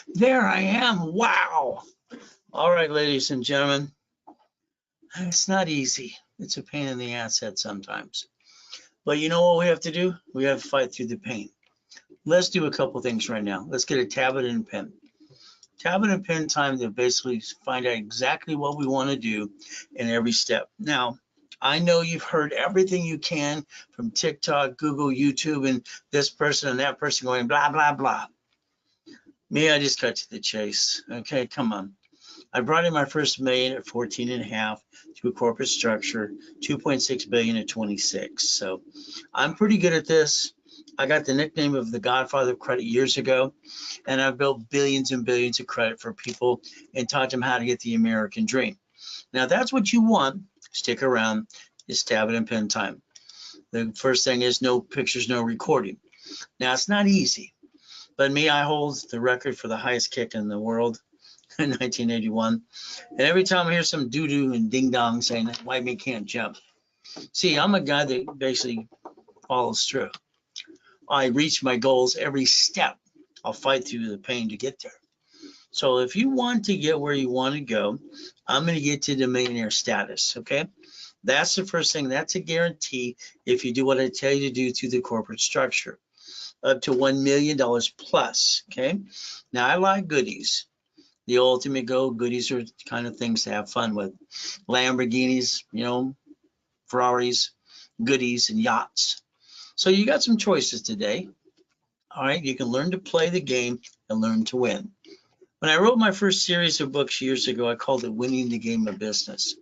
There I am. Wow. All right, ladies and gentlemen, it's not easy. It's a pain in the ass head sometimes. But you know what we have to do? We have to fight through the pain. Let's do a couple things right now. Let's get a tablet and pen. Tablet and pen time to basically find out exactly what we want to do in every step. Now, I know you've heard everything you can from TikTok, Google, YouTube, and this person and that person going blah, blah, blah. Me, I just cut to the chase. Okay, come on. I brought in my first million at 14 and a half to a corporate structure, 2.6 billion at 26. So I'm pretty good at this. I got the nickname of the Godfather of credit years ago, and I've built billions and billions of credit for people and taught them how to get the American dream. Now, that's what you want. Stick around. It's tablet and pen time. The first thing is no pictures, no recording. Now, it's not easy, but me, I hold the record for the highest kick in the world in 1981. And every time I hear some doo-doo and ding-dong saying that white man can't jump. See, I'm a guy that basically follows through. I reach my goals every step. I'll fight through the pain to get there. So if you want to get where you want to go, I'm going to get to the millionaire status, okay? That's the first thing. That's a guarantee if you do what I tell you to do through the corporate structure. Up to $1 million plus, okay? Now, I like goodies. The ultimate goal, goodies are kind of things to have fun with. Lamborghinis, Ferraris, goodies, and yachts. So you got some choices today. All right, you can learn to play the game and learn to win. When I wrote my first series of books years ago, I called it Winning the Game of Business.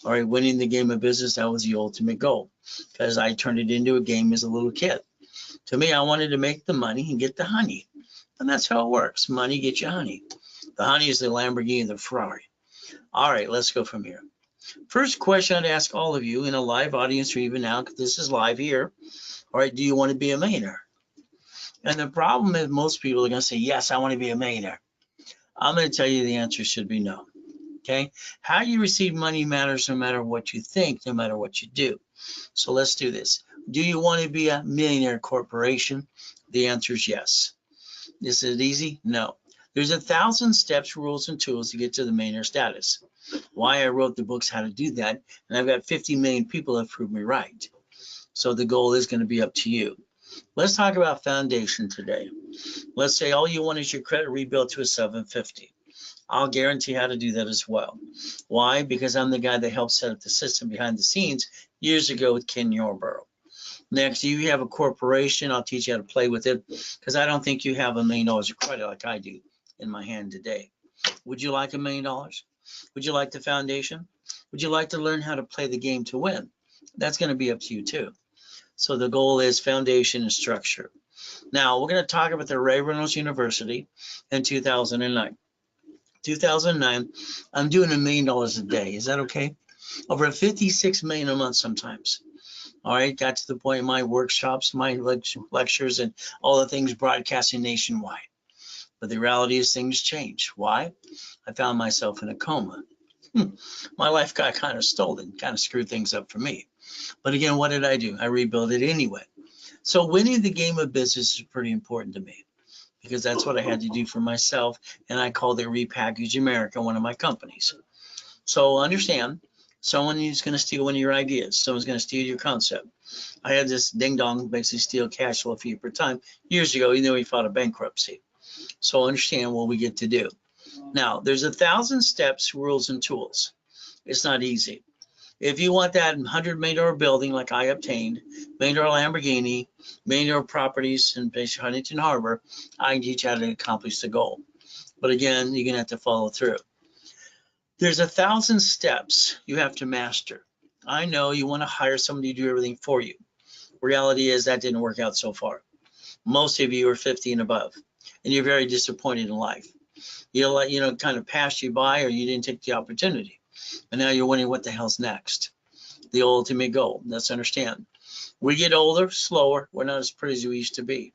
All right, winning the game of business, that was the ultimate goal because I turned it into a game as a little kid. To me, I wanted to make the money and get the honey. And that's how it works. Money gets you honey. The honey is the Lamborghini and the Ferrari. All right, let's go from here. First question I'd ask all of you in a live audience or even now, because this is live here. All right, do you want to be a millionaire? And the problem is most people are going to say, yes, I want to be a millionaire. I'm going to tell you the answer should be no. Okay? How you receive money matters no matter what you think, no matter what you do. So let's do this. Do you want to be a millionaire corporation? The answer is yes. Is it easy? No. There's 1,000 steps, rules, and tools to get to the millionaire status. Why I wrote the books, how to do that, and I've got 50 million people that prove me right. So the goal is going to be up to you. Let's talk about foundation today. Let's say all you want is your credit rebuilt to a 750. I'll guarantee how to do that as well. Why? Because I'm the guy that helped set up the system behind the scenes years ago with Ken Yarborough. Next, you have a corporation. I'll teach you how to play with it because I don't think you have $1 million of credit like I do in my hand today. Would you like $1 million? Would you like the foundation? Would you like to learn how to play the game to win? That's going to be up to you too. So the goal is foundation and structure. Now, we're going to talk about the Ray Reynolds University in 2009. 2009, I'm doing $1 million a day. Is that okay? Over 56 million a month sometimes. All right, got to the point in my workshops, my lectures, and all the things broadcasting nationwide. But the reality is things change. Why? I found myself in a coma. My life got kind of stolen, kind of screwed things up for me. But again, what did I do? I rebuilt it anyway. So winning the game of business is pretty important to me because that's what I had to do for myself. And I called it Repackage America, one of my companies. So understand, someone is going to steal one of your ideas. Someone's going to steal your concept. I had this ding dong basically steal cash flow fee per time years ago, even though he filed a bankruptcy. So understand what we get to do. Now, there's 1,000 steps, rules, and tools. It's not easy. If you want that $100 million building like I obtained, $1 million Lamborghini, $1 million properties in Huntington Harbor, I can teach you how to accomplish the goal. But again, you're going to have to follow through. There's 1,000 steps you have to master. I know you want to hire somebody to do everything for you. Reality is that didn't work out so far. Most of you are 50 and above, and you're very disappointed in life. You'll let, kind of pass you by, or you didn't take the opportunity. And now you're wondering what the hell's next. The ultimate goal. Let's understand. We get older, slower. We're not as pretty as we used to be.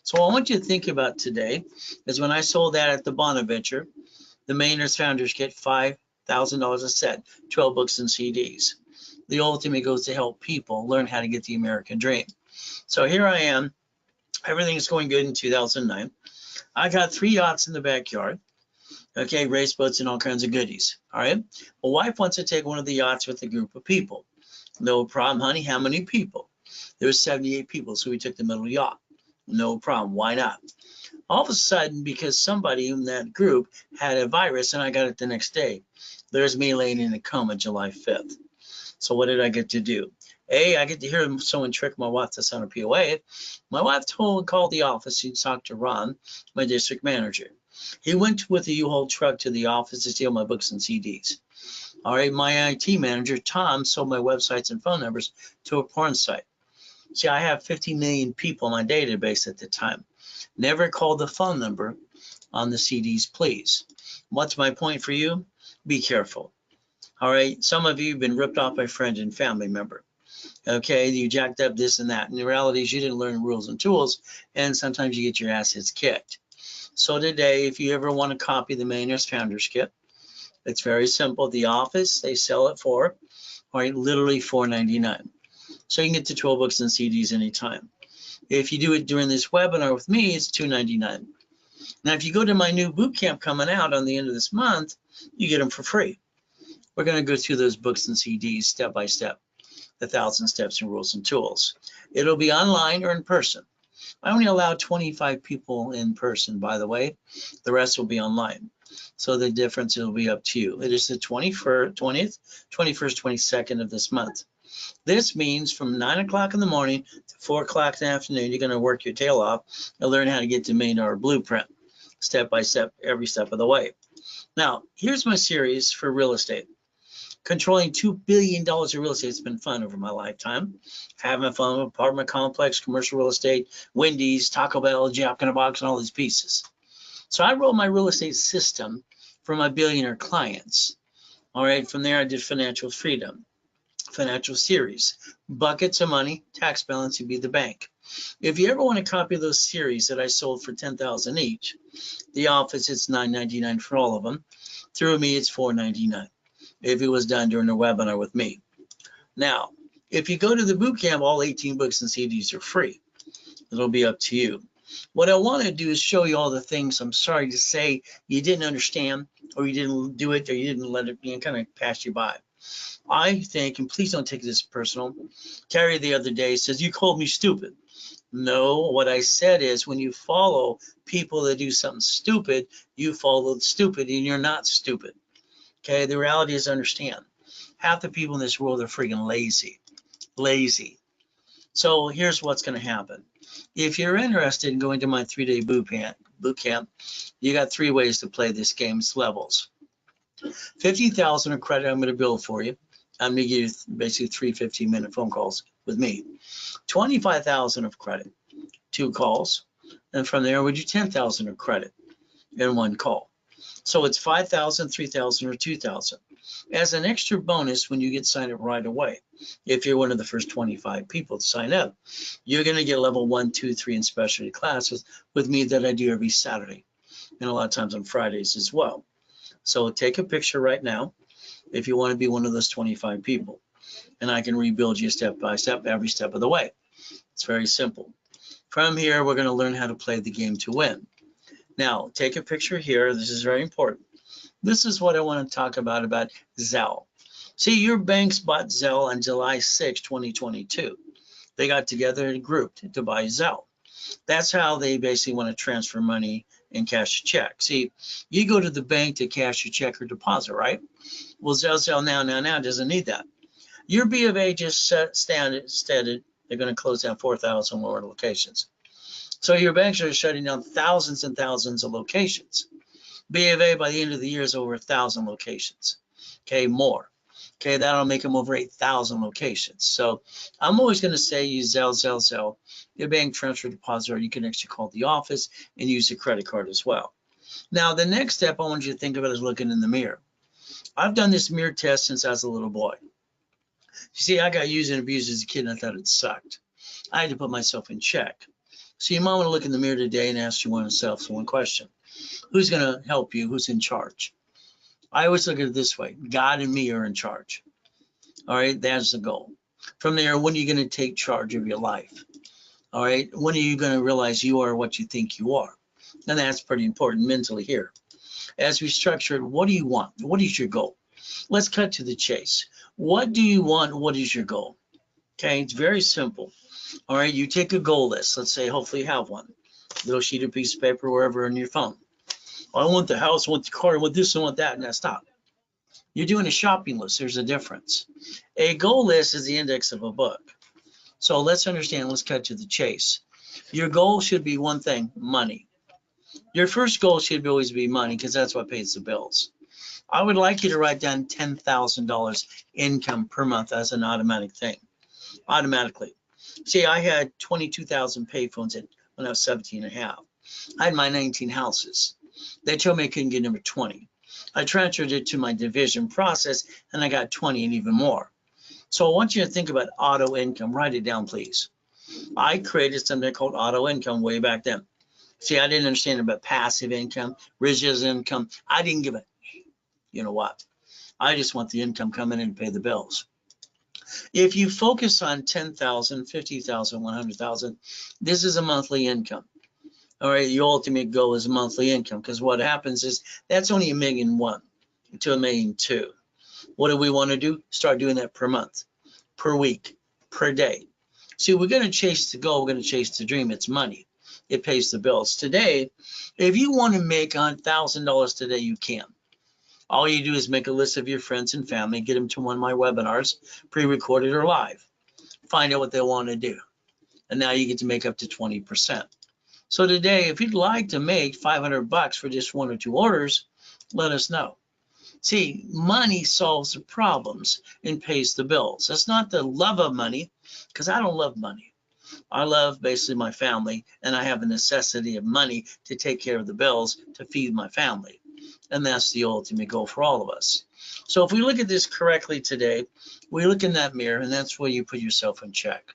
So what I want you to think about today is when I sold that at the Bonaventure, the Millionaires Founders get $5,000 a set, 12 books and CDs. The ultimate goes to help people learn how to get the American dream. So here I am. Everything is going good in 2009. I got 3 yachts in the backyard. Okay, race boats and all kinds of goodies. All right. My wife wants to take one of the yachts with a group of people. No problem, honey. How many people? There were 78 people, so we took the middle yacht. No problem. Why not? All of a sudden, because somebody in that group had a virus and I got it the next day, there's me laying in a coma July 5th. So what did I get to do? A, I get to hear someone trick my wife to sign a POA. My wife called the office. She talked to Ron, my district manager. He went with the U-Haul truck to the office to steal my books and CDs. All right, my IT manager, Tom, sold my websites and phone numbers to a porn site. See, I have 50 million people in my database at the time. Never called the phone number on the CDs, please. What's my point for you? Be careful. All right, some of you have been ripped off by friend and family member. Okay, you jacked up this and that. And the reality is you didn't learn rules and tools, and sometimes you get your asses kicked. So today, if you ever want to copy the Millionaire's Founders Kit, it's very simple. The office, they sell it for, all right, literally $4.99. So you can get the 12 books and CDs anytime. If you do it during this webinar with me, it's $2.99. Now, if you go to my new boot camp coming out on the end of this month, you get them for free. We're going to go through those books and CDs step by step, the 1,000 steps and rules and tools. It'll be online or in person. I only allow 25 people in person, by the way. The rest will be online. So the difference will be up to you. It is the 20th, 21st, 22nd of this month. This means from 9 o'clock in the morning to 4 o'clock in the afternoon, you're going to work your tail off and learn how to get to $1 million blueprint, step by step, every step of the way. Now, here's my series for real estate. Controlling $2 billion of real estate has been fun over my lifetime. Having fun with apartment complex, commercial real estate, Wendy's, Taco Bell, Jack in a Box, and all these pieces. So I wrote my real estate system for my billionaire clients. All right, from there I did financial freedom, financial series, buckets of money, tax balance, you be the bank. If you ever want to copy those series that I sold for $10,000 each, the office, it's $9.99 for all of them. Through me, it's $4.99. If it was done during a webinar with me. Now, if you go to the boot camp, all 18 books and CDs are free. It'll be up to you. What I want to do is show you all the things I'm sorry to say you didn't understand, or you didn't do it, or you didn't let it kind of pass you by. I think, and please don't take this personal, Terry the other day says, you called me stupid. No, what I said is when you follow people that do something stupid, you follow stupid and you're not stupid. Okay, the reality is understand. Half the people in this world are freaking lazy. So here's what's going to happen. If you're interested in going to my 3-day boot camp, you got 3 ways to play this game. It's levels. 50,000 of credit I'm going to build for you. I'm going to give you basically 3 15-minute phone calls with me. 25,000 of credit, 2 calls. And from there, we do 10,000 of credit in 1 call. So it's 5,000, 3,000, or 2,000. As an extra bonus, when you get signed up right away, if you're one of the first 25 people to sign up, you're going to get level 1, 2, 3 in specialty classes with me that I do every Saturday, and a lot of times on Fridays as well. So take a picture right now if you want to be one of those 25 people, and I can rebuild you step by step, every step of the way. It's very simple. From here, we're going to learn how to play the game to win. Now, take a picture here. This is very important. This is what I want to talk about Zelle. See, your banks bought Zelle on July 6, 2022. They got together and grouped to buy Zelle. That's how they basically want to transfer money and cash a check. See, you go to the bank to cash your check or deposit, right? Well, Zelle now doesn't need that. Your B of A just stated they're going to close down 4,000 more locations. So your banks are shutting down thousands and thousands of locations. B of A by the end of the year is over 1,000 locations. Okay, more. Okay, that'll make them over 8,000 locations. So I'm always going to say use Zelle. Your bank transfer deposit, or you can actually call the office and use a credit card as well. Now, the next step I want you to think about is looking in the mirror. I've done this mirror test since I was a little boy. You see, I got used and abused as a kid, and I thought it sucked. I had to put myself in check. So you might want to look in the mirror today and ask yourself one question. Who's going to help you? Who's in charge? I always look at it this way. God and me are in charge. All right, that's the goal. From there, when are you going to take charge of your life? All right, when are you going to realize you are what you think you are? And that's pretty important mentally here. As we structure it, what do you want? What is your goal? Let's cut to the chase. What do you want? What is your goal? Okay, it's very simple. All right, you take a goal list. Let's say, hopefully you have one. Little sheet of piece of paper, wherever on your phone. I want the house, I want the car, I want this, I want that. Now stop. You're doing a shopping list. There's a difference. A goal list is the index of a book. So let's understand, let's cut to the chase. Your goal should be one thing, money. Your first goal should always be money because that's what pays the bills. I would like you to write down $10,000 income per month as an automatic thing, automatically. See, I had 22,000 payphones when I was 17 and a half. I had my 19 houses. They told me I couldn't get number 20. I transferred it to my division process and I got 20 and even more. So I want you to think about auto income. Write it down, please. I created something called auto income way back then. See, I didn't understand about passive income, residual income. I didn't give a, you know what? I just want the income coming in to pay the bills. If you focus on 10,000, 50,000, 100,000, this is a monthly income. All right, your ultimate goal is monthly income because what happens is that's only $1.1 million to $1.2 million. What do we want to do? Start doing that per month, per week, per day. See, we're going to chase the goal. We're going to chase the dream. It's money. It pays the bills. Today, if you want to make $1,000 today, you can. All you do is make a list of your friends and family, get them to one of my webinars, pre-recorded or live. Find out what they want to do. And now you get to make up to 20%. So today, if you'd like to make $500 for just 1 or 2 orders, let us know. See, money solves the problems and pays the bills. It's not the love of money, because I don't love money. I love basically my family, and I have a necessity of money to take care of the bills to feed my family. And that's the ultimate goal for all of us. So if we look at this correctly today, we look in that mirror, and that's where you put yourself in check.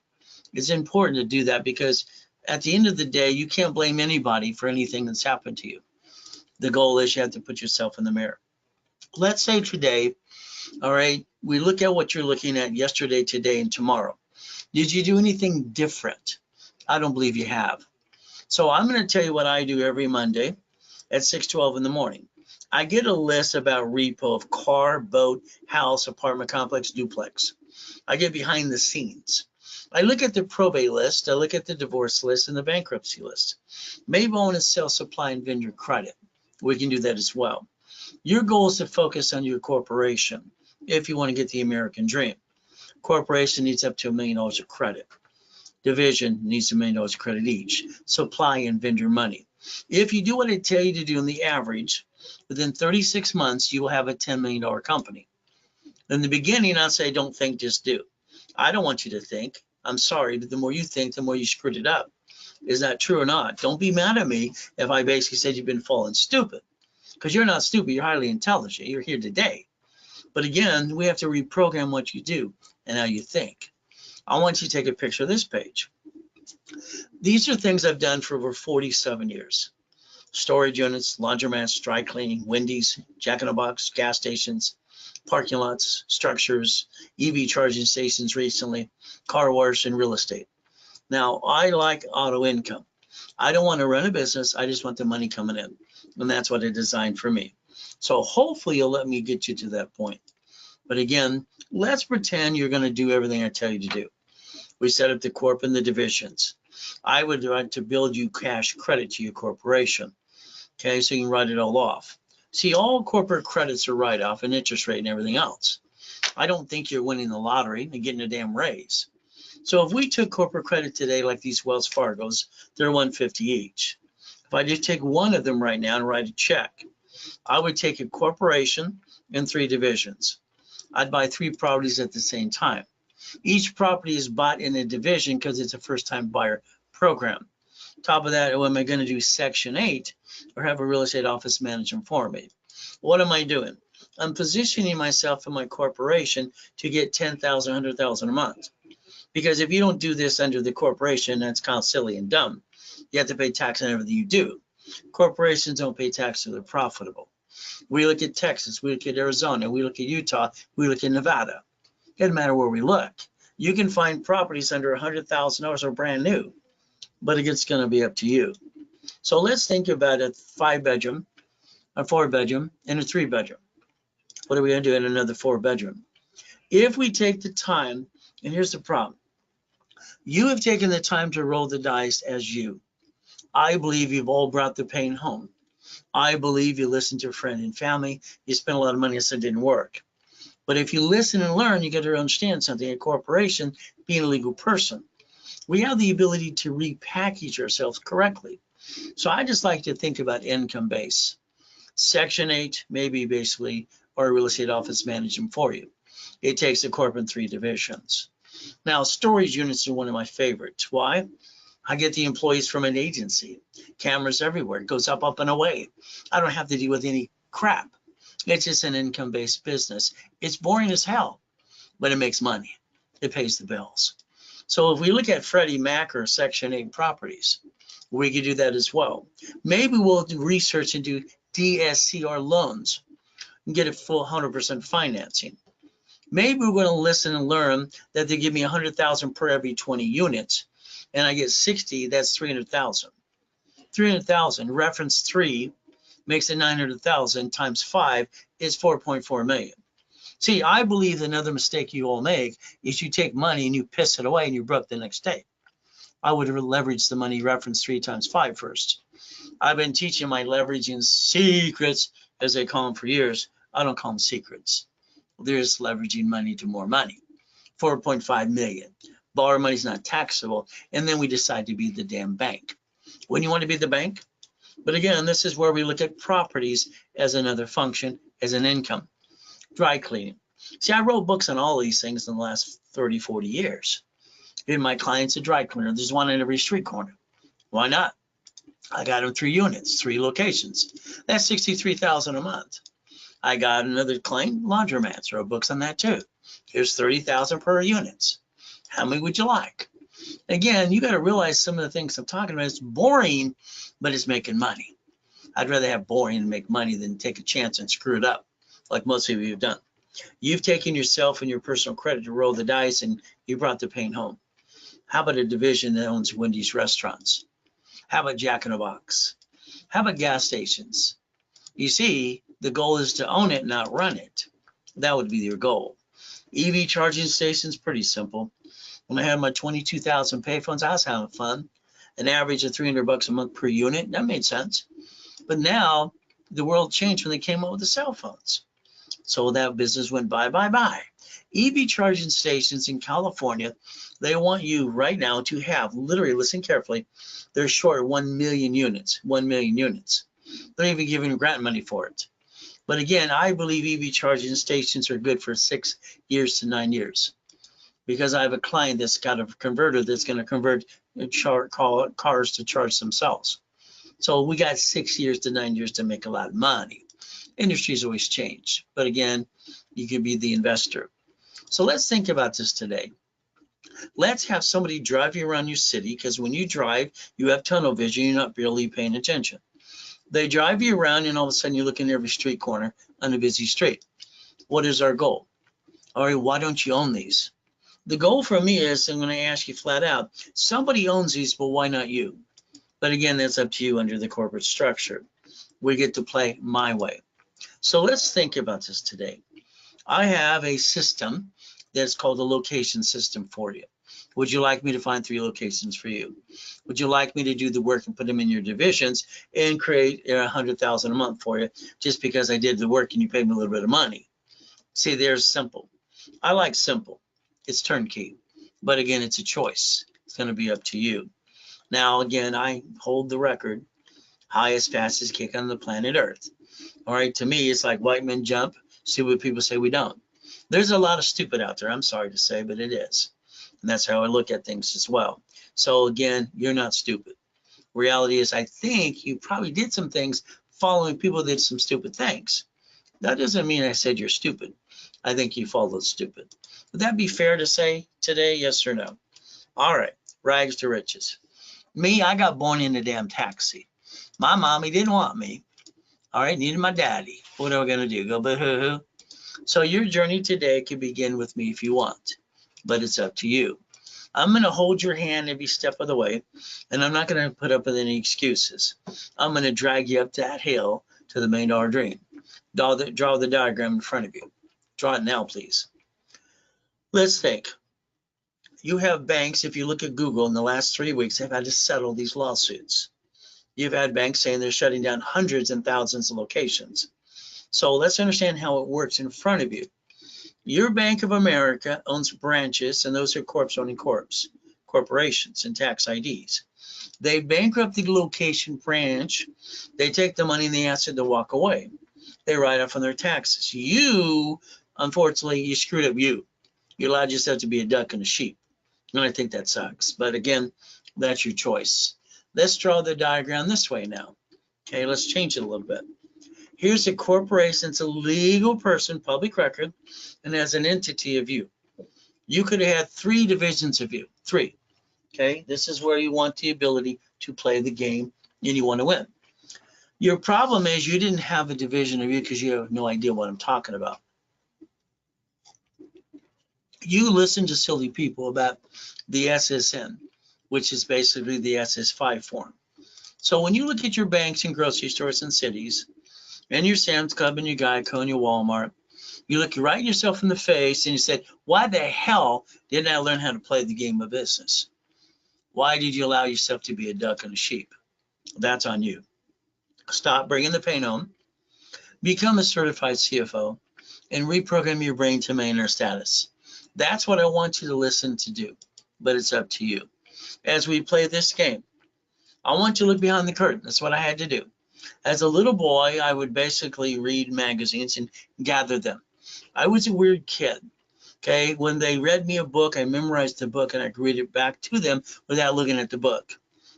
It's important to do that because at the end of the day, you can't blame anybody for anything that's happened to you. The goal is you have to put yourself in the mirror. Let's say today, all right, we look at what you're looking at yesterday, today, and tomorrow. Did you do anything different? I don't believe you have. So I'm going to tell you what I do every Monday at 6:12 in the morning. I get a list about repo of car, boat, house, apartment complex, duplex. I get behind the scenes. I look at the probate list, I look at the divorce list and the bankruptcy list. Maybe I want to sell supply and vendor credit. We can do that as well. Your goal is to focus on your corporation if you want to get the American dream. Corporation needs up to $1 million of credit. Division needs $1 million of credit each. Supply and vendor money. If you do what I tell you to do in the average, within 36 months, you will have a $10 million company. In the beginning, I say, don't think, just do. I don't want you to think. I'm sorry, but the more you think, the more you screwed it up. Is that true or not? Don't be mad at me if I basically said you've been falling stupid. Because you're not stupid, you're highly intelligent. You're here today. But again, we have to reprogram what you do and how you think. I want you to take a picture of this page. These are things I've done for over 47 years. Storage units, laundromats, dry cleaning, Wendy's, Jack in the Box, gas stations, parking lots, structures, EV charging stations recently, car wash, and real estate. Now, I like auto income. I don't want to run a business. I just want the money coming in. And that's what I designed for me. So hopefully you'll let me get you to that point. But again, let's pretend you're going to do everything I tell you to do. We set up the corp and the divisions. I would like to build you cash credit to your corporation. Okay, so you can write it all off. See, all corporate credits are write-off and interest rate and everything else. I don't think you're winning the lottery and getting a damn raise. So if we took corporate credit today, like these Wells Fargos, they're $150 each. If I just take one of them right now and write a check, I would take a corporation and 3 divisions. I'd buy 3 properties at the same time. Each property is bought in a division because it's a first-time buyer program. Top of that, am I going to do Section 8 or have a real estate office management for me? What am I doing? I'm positioning myself in my corporation to get $10,000, $100,000 a month. Because if you don't do this under the corporation, that's kind of silly and dumb. You have to pay tax on everything you do. Corporations don't pay tax so they're profitable. We look at Texas, we look at Arizona, we look at Utah, we look at Nevada. It doesn't matter where we look. You can find properties under $100,000 or brand new, but it's going to be up to you. So let's think about a 5-bedroom, a 4-bedroom, and a 3-bedroom. What are we going to do in another 4-bedroom? If we take the time, and here's the problem. You have taken the time to roll the dice as you. I believe you've all brought the pain home. I believe you listened to a friend and family. You spent a lot of money and it didn't work. But if you listen and learn, you get to understand something. A corporation, being a legal person, we have the ability to repackage ourselves correctly. So I just like to think about income base. Section 8, maybe basically, or a real estate office manage them for you. It takes the corp in 3 divisions. Now, storage units are one of my favorites. Why? I get the employees from an agency. Cameras everywhere. It goes up, up, and away. I don't have to deal with any crap. It's just an income-based business. It's boring as hell, but it makes money. It pays the bills. So if we look at Freddie Mac or Section 8 properties, we could do that as well. Maybe we'll do research and do DSCR loans and get a full 100% financing. Maybe we're going to listen and learn that they give me 100,000 per every 20 units, and I get 60. That's 300,000. 300,000 reference 3 makes it 900,000 times 5 is 4.4 million. See, I believe another mistake you all make is you take money and you piss it away and you're broke the next day. I would have leveraged the money reference 3 times 5 first. I've been teaching my leveraging secrets, as they call them, for years. I don't call them secrets. There's leveraging money to more money. 4.5 million. Borrow money is not taxable. And then we decide to be the damn bank. When you want to be the bank? But again, this is where we look at properties as another function, as an income. Dry cleaning. See, I wrote books on all these things in the last 30, 40 years. And my client's a dry cleaner. There's one in every street corner. Why not? I got them 3 units, 3 locations. That's 63,000 a month. I got another client, laundromats. Wrote books on that too. Here's 30,000 per units. How many would you like? Again, you got to realize some of the things I'm talking about. It's boring, but it's making money. I'd rather have boring and make money than take a chance and screw it up, like most of you have done. You've taken yourself and your personal credit to roll the dice, and you brought the pain home. How about a division that owns Wendy's restaurants? How about Jack in the Box? How about gas stations? You see, the goal is to own it, not run it. That would be your goal. EV charging stations, pretty simple. When I had my 22,000 payphones, I was having fun. An average of $300 a month per unit. That made sense. But now the world changed when they came up with the cell phones. So that business went bye, bye, bye. EV charging stations in California, they want you right now to have, literally, listen carefully, they're short 1 million units, 1 million units. They're even giving grant money for it. But again, I believe EV charging stations are good for 6 years to 9 years. Because I have a client that's got a converter that's going to convert cars to charge themselves. So we got 6 years to 9 years to make a lot of money. Industry's always changed. But again, you can be the investor. So let's think about this today. Let's have somebody drive you around your city, because when you drive, you have tunnel vision. You're not really paying attention. They drive you around, and all of a sudden you're looking at every street corner on a busy street. What is our goal? All right, why don't you own these? The goal for me is, I'm going to ask you flat out, somebody owns these, but why not you? But again, that's up to you under the corporate structure. We get to play my way. So let's think about this today. I have a system that's called a location system for you. Would you like me to find 3 locations for you? Would you like me to do the work and put them in your divisions and create 100,000 a month for you just because I did the work and you paid me a little bit of money? See, there's simple. I like simple. It's turnkey. But again, it's a choice. It's going to be up to you. Now, again, I hold the record. Highest, fastest kick on the planet Earth. All right, to me, it's like white men jump. See what people say we don't. There's a lot of stupid out there, I'm sorry to say, but it is. And that's how I look at things as well. So again, you're not stupid. Reality is, I think you probably did some things following people that did some stupid things. That doesn't mean I said you're stupid. I think you followed stupid. Would that be fair to say today, yes or no? All right, rags to riches. Me, I got born in a damn taxi. My mommy didn't want me. All right, needed my daddy. What are we going to do? Go boo-hoo-hoo? So your journey today can begin with me if you want, but it's up to you. I'm going to hold your hand every step of the way, and I'm not going to put up with any excuses. I'm going to drag you up that hill to the $1 million dream. Draw the diagram in front of you. Draw it now, please. Let's think. You have banks, if you look at Google in the last 3 weeks, they've had to settle these lawsuits. You've had banks saying they're shutting down hundreds and thousands of locations. So let's understand how it works in front of you. Your Bank of America owns branches, and those are corpse-owning corporations and tax IDs. They bankrupt the location branch. They take the money and the asset to walk away. They write off on their taxes. You, unfortunately, you screwed up you. You allowed yourself to be a duck and a sheep. And I think that sucks. But again, that's your choice. Let's draw the diagram this way now. Okay, let's change it a little bit. Here's a corporation. It's a legal person, public record, and has an entity of you. You could have had 3 divisions of you. 3. Okay, this is where you want the ability to play the game and you want to win. Your problem is you didn't have a division of you because you have no idea what I'm talking about. You listen to silly people about the SSN, which is basically the SS5 form. So when you look at your banks and grocery stores and cities, and your Sam's Club and your Geico and your Walmart, you look right yourself in the face and you say, why the hell didn't I learn how to play the game of business? Why did you allow yourself to be a duck and a sheep? That's on you. Stop bringing the pain home. Become a certified CFO and reprogram your brain to millionaire status. That's what I want you to listen to do, but it's up to you. As we play this game, I want you to look behind the curtain. That's what I had to do. As a little boy, I would basically read magazines and gather them. I was a weird kid. Okay, when they read me a book, I memorized the book and I could read it back to them without looking at the book.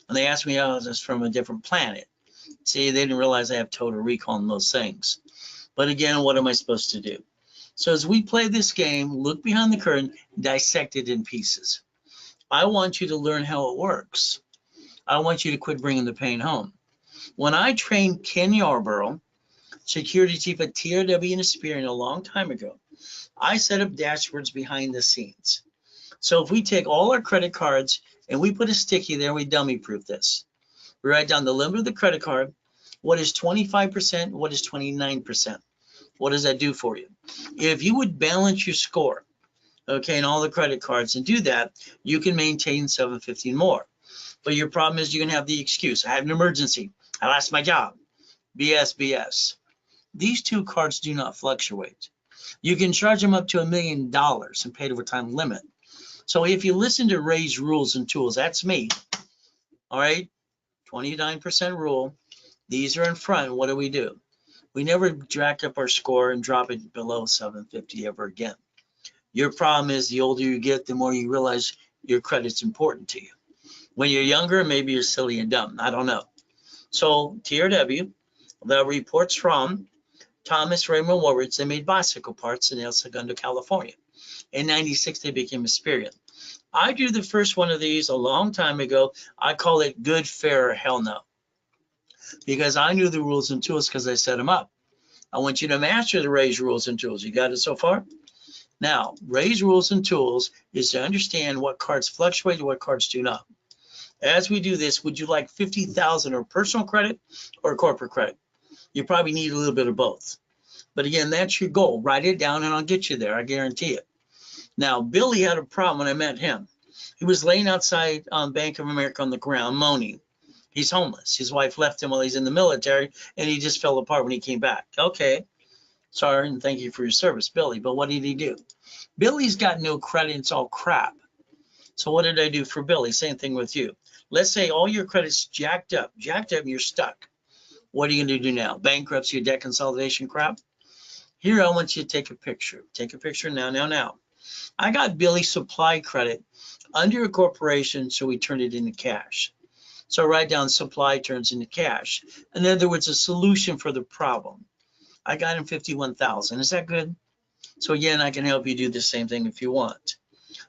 And they asked me how I was from a different planet. See, they didn't realize I have total recall on those things. But again, what am I supposed to do? So as we play this game, look behind the curtain, dissect it in pieces. I want you to learn how it works. I want you to quit bringing the pain home. When I trained Ken Yarborough, security chief at TRW and Experian a long time ago, I set up dashboards behind the scenes. So if we take all our credit cards and we put a sticky there, we dummy proof this. We write down the limit of the credit card, what is 25%, what is 29%. What does that do for you? If you would balance your score, okay, and all the credit cards and do that, you can maintain 750 more. But your problem is you can have the excuse. I had an emergency. I lost my job. BS, BS. These 2 cards do not fluctuate. You can charge them up to $1 million and paid overtime limit. So if you listen to Ray's rules and tools, that's me. All right, 29% rule. These are in front. What do? We never jack up our score and drop it below 750 ever again. Your problem is the older you get, the more you realize your credit's important to you. When you're younger, maybe you're silly and dumb. I don't know. So TRW, the reports from Thomas Raymond Woolridge, they made bicycle parts in El Segundo, California. In '96, they became Experian. I drew the first one of these a long time ago. I call it good, fair, or hell no. Because I knew the rules and tools because I set them up. I want you to master the Ray's rules and tools. You got it so far? Now, Ray's rules and tools is to understand what cards fluctuate and what cards do not. As we do this, would you like 50,000 or personal credit or corporate credit? You probably need a little bit of both. But again, that's your goal. Write it down and I'll get you there. I guarantee it. Now, Billy had a problem when I met him. He was laying outside on Bank of America on the ground, moaning. He's homeless. His wife left him while he's in the military, and he just fell apart when he came back. Okay, sorry, and thank you for your service, Billy. But what did he do? Billy's got no credit. It's all crap. So what did I do for Billy? Same thing with you. Let's say all your credit's jacked up, and you're stuck. What are you going to do now? Bankruptcy or debt consolidation crap? Here, I want you to take a picture. Take a picture now. I got Billy supply credit under a corporation, so we turned it into cash. So write down supply turns into cash. In other words, a solution for the problem. I got him 51,000. Is that good? So again, I can help you do the same thing if you want.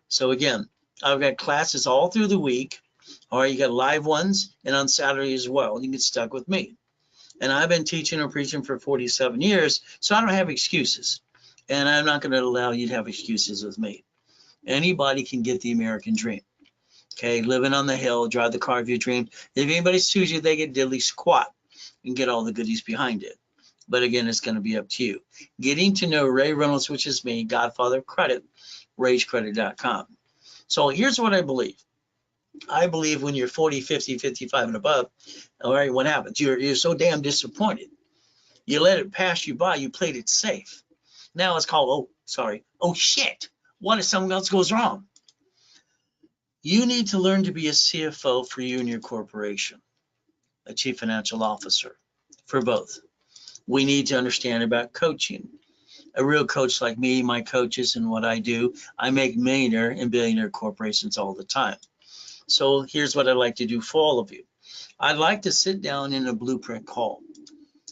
So again, I've got classes all through the week. All right, you got live ones and on Saturday as well. You get stuck with me. And I've been teaching and preaching for 47 years, so I don't have excuses. And I'm not going to allow you to have excuses with me. Anybody can get the American dream. Okay, living on the hill, drive the car of your dream. If anybody sues you, they get diddly squat and get all the goodies behind it. But again, it's going to be up to you. Getting to know Ray Reynolds, which is me, Godfather of Credit, ragecredit.com. So here's what I believe. I believe when you're 40, 50, 55 and above, all right, what happens? You're so damn disappointed. You let it pass you by. You played it safe. Now it's called, oh shit. What if something else goes wrong? You need to learn to be a CFO for you and your corporation, a chief financial officer for both. We need to understand about coaching. A real coach like me, my coaches and what I do, I make millionaire and billionaire corporations all the time. So here's what I'd like to do for all of you. I'd like to sit down in a blueprint call.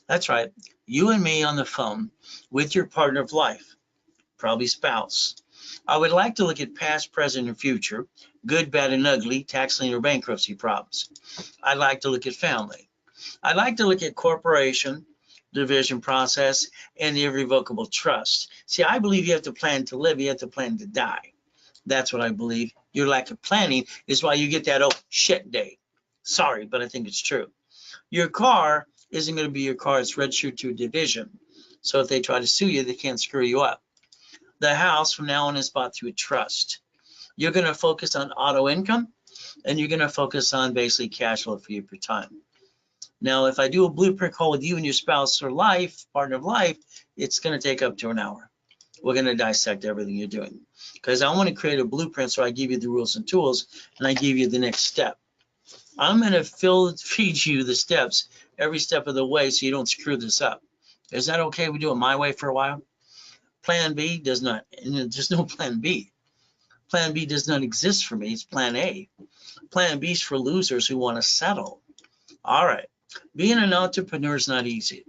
That's right. You and me on the phone with your partner of life, probably spouse. I would like to look at past, present, and future, good, bad, and ugly, tax lien or bankruptcy problems. I'd like to look at family. I'd like to look at corporation, division process, and the irrevocable trust. See, I believe you have to plan to live, you have to plan to die. That's what I believe. Your lack of planning is why you get that oh shit day. Sorry, but I think it's true. Your car isn't going to be your car. It's registered to a division. So if they try to sue you, they can't screw you up. The house from now on is bought through a trust. You're going to focus on auto income, and you're going to focus on basically cash flow for you per time. Now, if I do a blueprint call with you and your spouse or life, partner of life, it's going to take up to an hour. We're going to dissect everything you're doing because I want to create a blueprint. So I give you the rules and tools and I give you the next step. I'm going to feed you the steps every step of the way so you don't screw this up. Is that okay? We do it my way for a while. Plan B does not, and there's no plan B. Plan B does not exist for me. It's plan A. Plan B is for losers who want to settle. All right. Being an entrepreneur is not easy.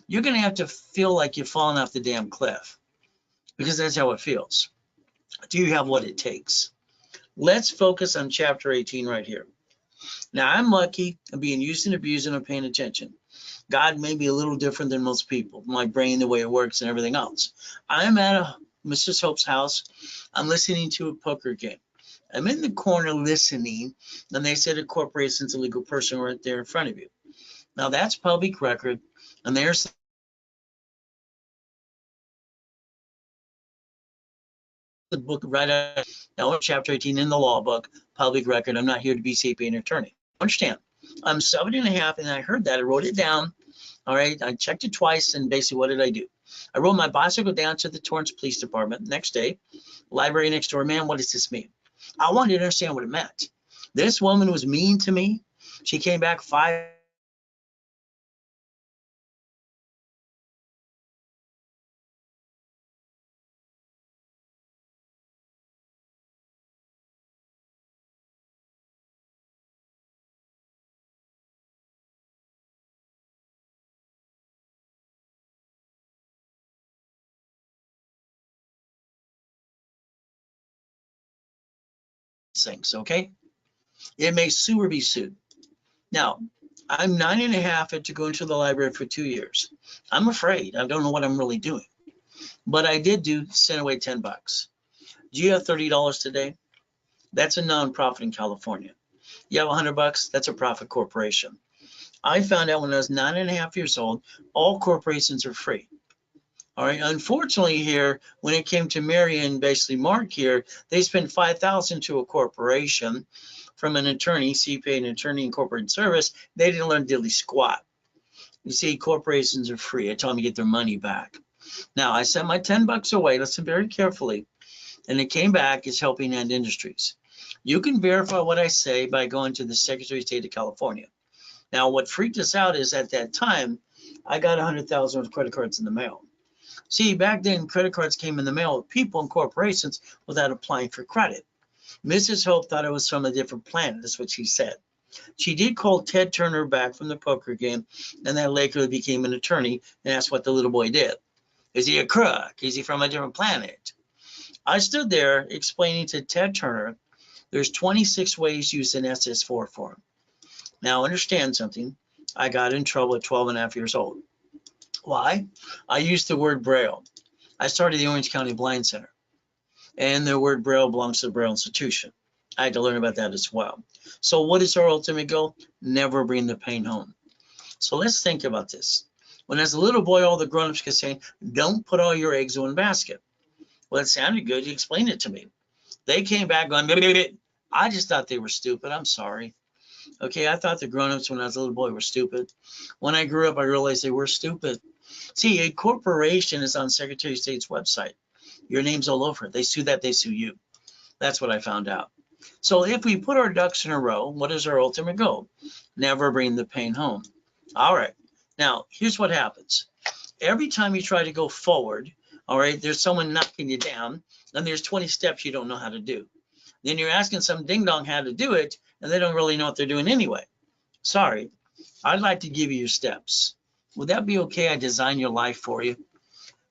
You're going to have to feel like you're falling off the damn cliff because that's how it feels. Do you have what it takes? Let's focus on chapter 18 right here. Now, I'm lucky. I'm being used and abused and I'm paying attention. God may be a little different than most people, my brain, the way it works and everything else. I'm at Mrs. Hope's house. I'm listening to a poker game. I'm in the corner listening, and they said a corporation's a legal person right there in front of you. Now, that's public record, and there's the book right out. Now, chapter 18 in the law book, public record. I'm not here to be CPA and attorney. Understand? I'm 70 and a half, and I heard that. I wrote it down. All right, I checked it twice, and basically, what did I do? I rode my bicycle down to the Torrance Police Department. Next day, library next door. Man, what does this mean? I wanted to understand what it meant. This woman was mean to me. She came back 5. Things, okay? It may sue or be sued. Now, I'm 9 and a half to go into the library for 2 years. I'm afraid. I don't know what I'm really doing. But I did send away $10. Do you have $30 today? That's a nonprofit in California. You have $100? That's a profit corporation. I found out when I was 9 and a half years old, all corporations are free. All right. Unfortunately, here, when it came to Mary and basically Mark here, they spent $5,000 to a corporation from an attorney, CPA, an attorney in corporate service. They didn't learn diddly squat. You see, corporations are free. I told them to get their money back. Now, I sent my $10 away. Listen very carefully. And it came back as Helping Hand Industries. You can verify what I say by going to the Secretary of State of California. Now, what freaked us out is at that time, I got 100,000 of credit cards in the mail. See, back then, credit cards came in the mail with people and corporations without applying for credit. Mrs. Hope thought it was from a different planet. That's what she said. She did call Ted Turner back from the poker game, and that later became an attorney and asked what the little boy did. Is he a crook? Is he from a different planet? I stood there explaining to Ted Turner, there's 26 ways to use an SS4 form. Now, understand something. I got in trouble at 12 and a half years old. Why? I used the word Braille. I started the Orange County Blind Center, and the word Braille belongs to the Braille Institution. I had to learn about that as well. So what is our ultimate goal? Never bring the pain home. So let's think about this. When as a little boy, all the grown-ups kept saying, don't put all your eggs in one basket. Well, it sounded good. You explained it to me. They came back going, "Bleh, bleh, bleh." I just thought they were stupid. I'm sorry. Okay, I thought the grown-ups when I was a little boy were stupid. When I grew up, I realized they were stupid. See, a corporation is on Secretary of State's website. Your name's all over it. They sue that, they sue you. That's what I found out. So if we put our ducks in a row, what is our ultimate goal? Never bring the pain home. All right. Now, here's what happens. Every time you try to go forward, all right, there's someone knocking you down, and there's 20 steps you don't know how to do. Then you're asking some ding-dong how to do it, and they don't really know what they're doing anyway. Sorry, I'd like to give you your steps. Would that be okay? I design your life for you.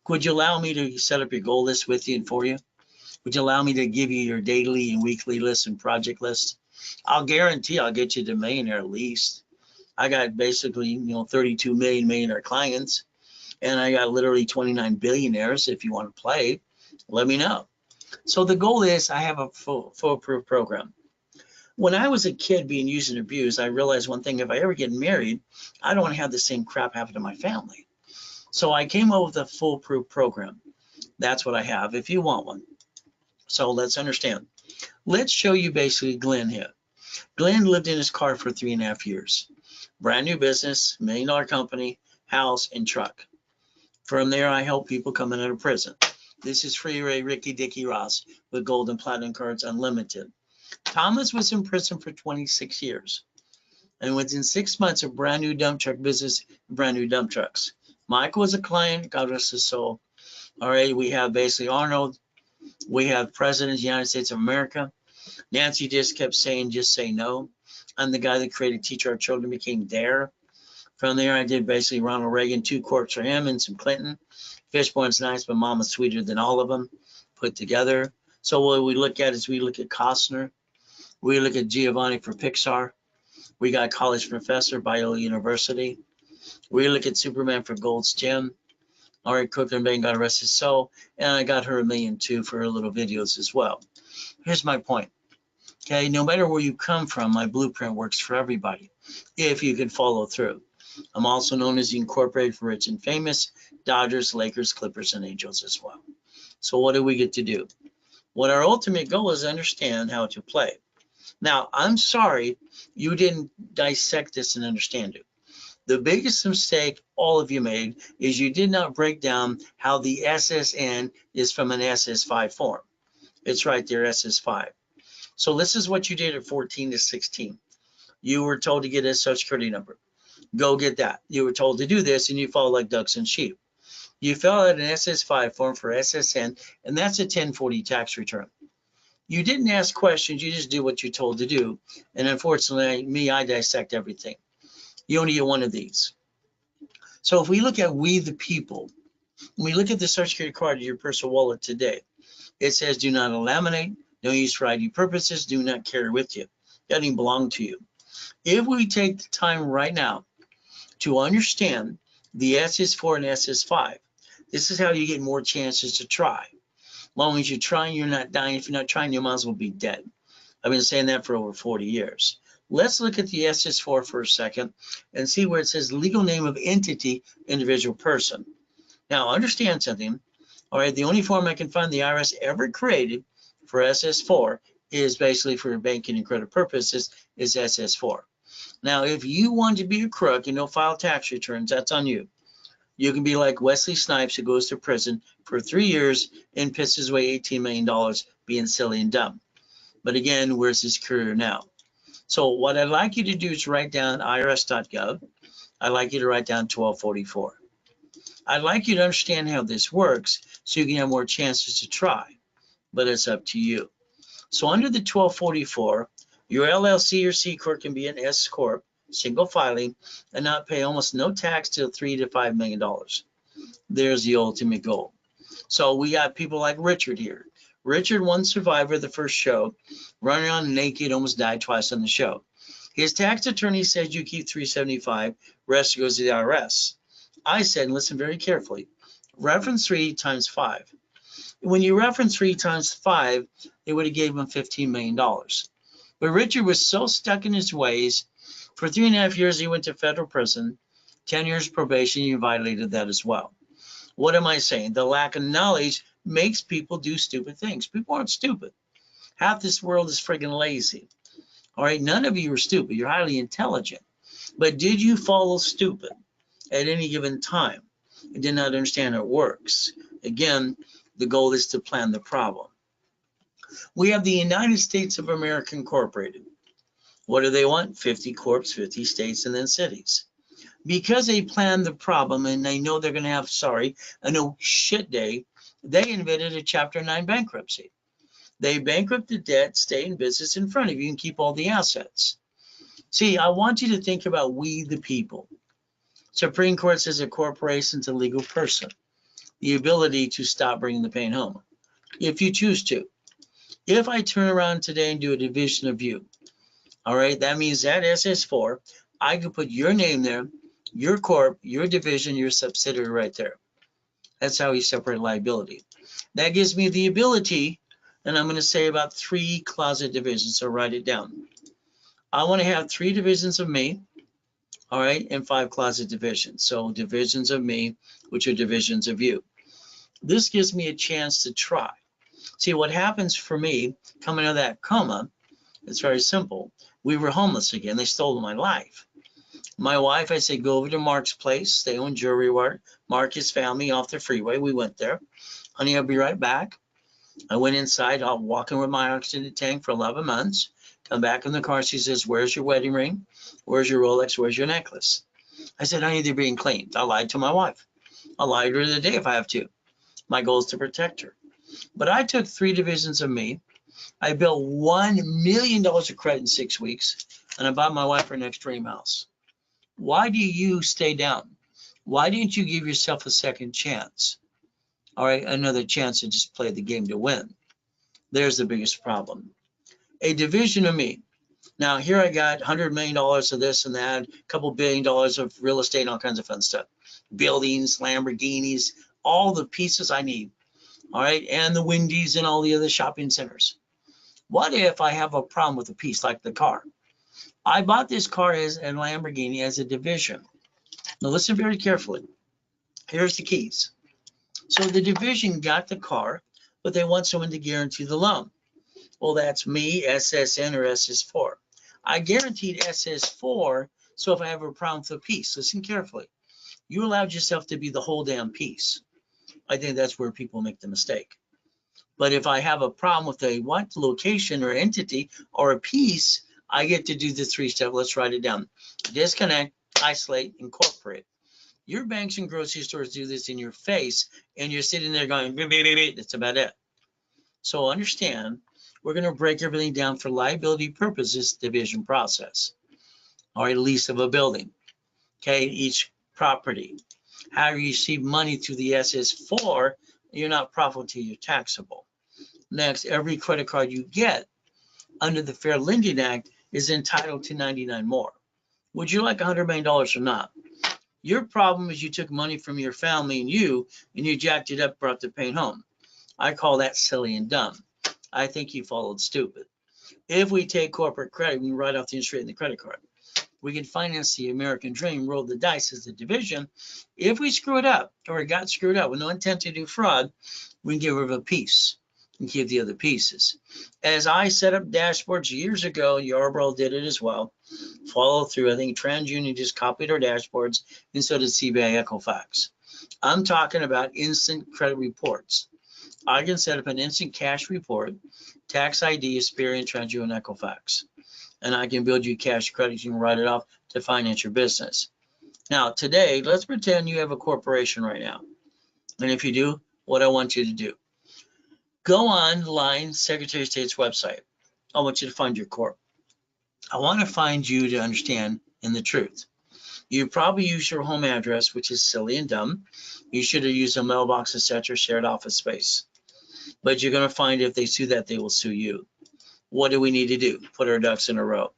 Would you allow me to set up your goal list with you and for you? Would you allow me to give you your daily and weekly list and project list? I'll guarantee I'll get you to millionaire at least. I got basically, 32 million millionaire clients, and I got literally 29 billionaires. If you want to play, let me know. So the goal is I have a foolproof program. When I was a kid being used and abused, I realized one thing: if I ever get married, I don't want to have the same crap happen to my family. So I came up with a foolproof program. That's what I have if you want one. So let's understand. Let's show you basically Glenn here. Glenn lived in his car for 3.5 years. Brand new business, $1 million company, house, and truck. From there, I help people coming out of prison. This is Free Ray, Ricky, Dickie, Ross with gold and platinum cards unlimited. Thomas was in prison for 26 years. And within 6 months, a brand new dump truck business, brand new dump trucks. Michael was a client, God rest his soul. All right, we have basically Arnold. We have President of the United States of America. Nancy just kept saying, just say no. I'm the guy that created Teach Our Children Became Dare. From there, I did basically Ronald Reagan, 2 corps for him, and some Clinton. Fishborn's nice, but Mama's sweeter than all of them put together. So what we look at is we look at Costner. We look at Giovanni for Pixar. We got College Professor, Biola University. We look at Superman for Gold's Gym. All right, Cook and Bang, God rest his soul. And I got her $1 million too for her little videos as well. Here's my point. Okay, no matter where you come from, my blueprint works for everybody if you can follow through. I'm also known as the Incorporated for Rich and Famous, Dodgers, Lakers, Clippers, and Angels as well. So what do we get to do? What our ultimate goal is understand how to play. Now, I'm sorry you didn't dissect this and understand it. The biggest mistake all of you made is you did not break down how the SSN is from an SS5 form. It's right there, SS5. So this is what you did at 14 to 16. You were told to get a Social Security number. Go get that. You were told to do this, and you followed like ducks and sheep. You fill out an SS5 form for SSN, and that's a 1040 tax return. You didn't ask questions. You just do what you're told to do. And unfortunately, me, I dissect everything. You only get one of these. So if we look at we the people, when we look at the Social Security card in your personal wallet today, it says do not laminate, no use for ID purposes, do not carry with you. That doesn't belong to you. If we take the time right now to understand the SS4 and SS5, this is how you get more chances to try. As long as you're trying, you're not dying. If you're not trying, you might as well be dead. I've been saying that for over 40 years. Let's look at the SS4 for a second and see where it says legal name of entity, individual person. Now, understand something. All right, the only form I can find the IRS ever created for SS4 is basically for banking and credit purposes is SS4. Now, if you want to be a crook and don't file tax returns, that's on you. You can be like Wesley Snipes, who goes to prison for 3 years and pisses away $18 million being silly and dumb. But again, where's his career now? So what I'd like you to do is write down irs.gov. I'd like you to write down 1244. I'd like you to understand how this works so you can have more chances to try, but it's up to you. So under the 1244, your LLC or C Corp can be an S Corp, single filing, and not pay almost no tax till $3 to $5 million. There's the ultimate goal. So we got people like Richard here. Richard, one survivor of the first show, running on naked, almost died twice on the show. His tax attorney said you keep $375, rest goes to the IRS. I said, and listen very carefully, reference 3 times 5. When you reference 3 times 5, they would have gave him $15 million. But Richard was so stuck in his ways. For 3.5 years, he went to federal prison. 10 years probation, he violated that as well. What am I saying? The lack of knowledge makes people do stupid things. People aren't stupid. Half this world is friggin' lazy. All right, none of you are stupid. You're highly intelligent. But did you follow stupid at any given time and did not understand how it works? Again, the goal is to plan the problem. We have the United States of America Incorporated. What do they want? 50 corps, 50 states, and then cities. Because they planned the problem and they know they're going to have, a no shit day, they invented a Chapter 9 bankruptcy. They bankrupt the debt, stay in business in front of you, and keep all the assets. See, I want you to think about we the people. Supreme Court says a corporation is a legal person. The ability to stop bringing the pain home, if you choose to. If I turn around today and do a division of you, all right, that means that SS4, I could put your name there, your corp, your division, your subsidiary right there. That's how you separate liability. That gives me the ability, and I'm going to say about 3 closet divisions, so write it down. I want to have 3 divisions of me, all right, and 5 closet divisions. So divisions of me, which are divisions of you. This gives me a chance to try. See, what happens for me coming out of that coma, it's very simple. We were homeless again. They stole my life. My wife, I said, go over to Mark's place, stay on Jewelry Ward. Mark, his family off the freeway. We went there. Honey, I'll be right back. I went inside, I'm walking with my oxygen tank for 11 months. Come back in the car. She says, where's your wedding ring? Where's your Rolex? Where's your necklace? I said, honey, they're being cleaned. I lied to my wife. I'll lie to her today if I have to. My goal is to protect her. But I took 3 divisions of me. I built $1 million of credit in 6 weeks, and I bought my wife her next dream house. Why do you stay down? Why didn't you give yourself a second chance? All right, another chance to just play the game to win. There's the biggest problem. A division of me. Now, here I got $100 million of this and that, a couple $1 billion of real estate, and all kinds of fun stuff. Buildings, Lamborghinis, all the pieces I need. All right, and the Wendy's and all the other shopping centers. What if I have a problem with a piece like the car? I bought this car as a Lamborghini as a division. Now listen very carefully. Here's the keys. So the division got the car, but they want someone to guarantee the loan. Well, that's me, SSN or SS4. I guaranteed SS4, so if I have a problem with a piece, listen carefully. You allowed yourself to be the whole damn piece. I think that's where people make the mistake. But if I have a problem with a location or entity or a piece, I get to do the 3-step. Let's write it down. Disconnect, isolate, incorporate. Your banks and grocery stores do this in your face, and you're sitting there going, beep, beep, beep, beep. That's about it. So understand, we're going to break everything down for liability purposes, division process. All right, lease of a building. Okay, each property. How you receive money through the SS4, you're not profitable till you're taxable. Next, every credit card you get under the Fair Lending Act is entitled to 99 more. Would you like $100 million or not? Your problem is you took money from your family and you jacked it up, brought the pain home. I call that silly and dumb. I think you followed stupid. If we take corporate credit, we write off the interest rate in the credit card. We can finance the American dream, roll the dice as a division. If we screw it up or it got screwed up with no intent to do fraud, we can get rid of a piece and keep the other pieces. As I set up dashboards years ago, Yarborough did it as well. Follow through. I think TransUnion just copied our dashboards, and so did CBI Equifax. I'm talking about instant credit reports. I can set up an instant cash report, tax ID, Experian, TransUnion, Equifax. And I can build you cash credit. You can write it off to finance your business. Now, today, let's pretend you have a corporation right now. And if you do, what I want you to do, go online, Secretary of State's website. I want you to find your corp. I want to find you to understand in the truth. You probably use your home address, which is silly and dumb. You should have used a mailbox, etc., shared office space. But you're going to find if they sue that, they will sue you. What do we need to do? Put our ducks in a row.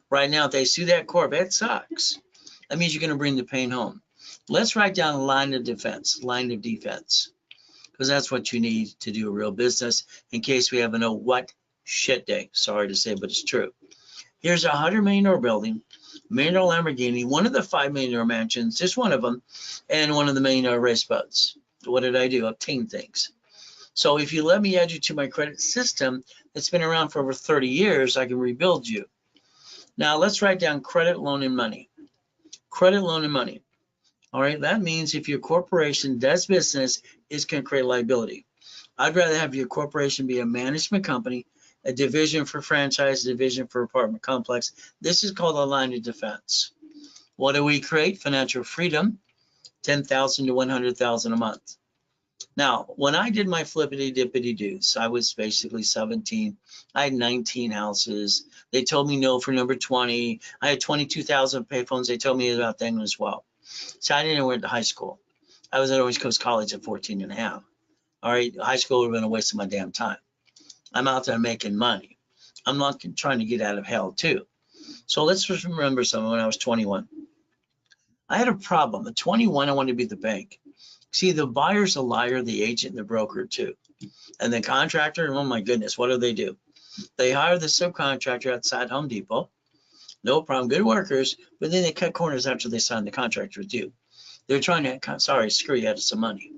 Right now, if they sue that corp, that sucks. That means you're going to bring the pain home. Let's write down line of defense, because that's what you need to do a real business in case we have a no what shit day. Sorry to say, but it's true. Here's a $100 million building, $1 million Lamborghini, one of the $5 million mansions, just one of them, and one of the $1 million race boats. What did I do? Obtain things. So if you let me add you to my credit system that's been around for over 30 years, I can rebuild you. Now let's write down credit, loan, and money. Credit, loan, and money. All right, that means if your corporation does business, it's going to create liability. I'd rather have your corporation be a management company, a division for franchise, a division for apartment complex. This is called a line of defense. What do we create? Financial freedom, $10,000 to $100,000 a month. Now, when I did my flippity dippity doos, I was basically 17. I had 19 houses. They told me no for number 20. I had 22,000 payphones. They told me about them as well. So I didn't know where to high school. I was at Orange Coast College at 14 and a half. All right, high school would have been a waste of my damn time. I'm out there making money. I'm not trying to get out of hell too. So let's just remember something. When I was 21, I had a problem. At 21, I wanted to be the bank. See, the buyer's a liar, the agent, and the broker too. And the contractor, oh my goodness, what do? They hire the subcontractor outside Home Depot. No problem, good workers, but then they cut corners after they sign the contract with you. They're trying to, sorry, screw you out of some money.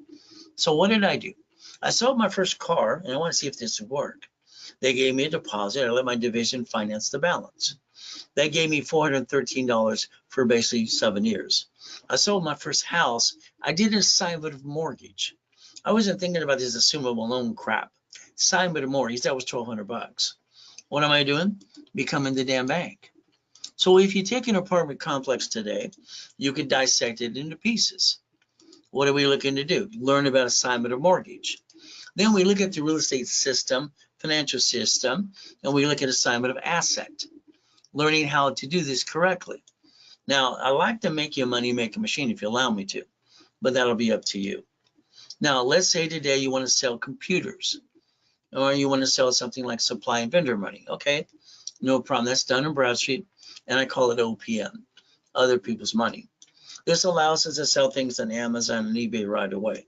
So what did I do? I sold my first car, and I want to see if this would work. They gave me a deposit. I let my division finance the balance. They gave me $413 for basically 7 years. I sold my first house. I did an assignment of mortgage. I wasn't thinking about this assumable loan crap. Assignment of mortgage, that was $1,200. What am I doing? Becoming the damn bank. So if you take an apartment complex today, you could dissect it into pieces. What are we looking to do? Learn about assignment of mortgage. Then we look at the real estate system, financial system, and we look at assignment of asset. Learning how to do this correctly. Now, I like to make you a money making machine if you allow me to, but that'll be up to you. Now, let's say today you want to sell computers, or you want to sell something like supply and vendor money. Okay, no problem. That's done in Bradstreet, and I call it OPM, other people's money. This allows us to sell things on Amazon and eBay right away.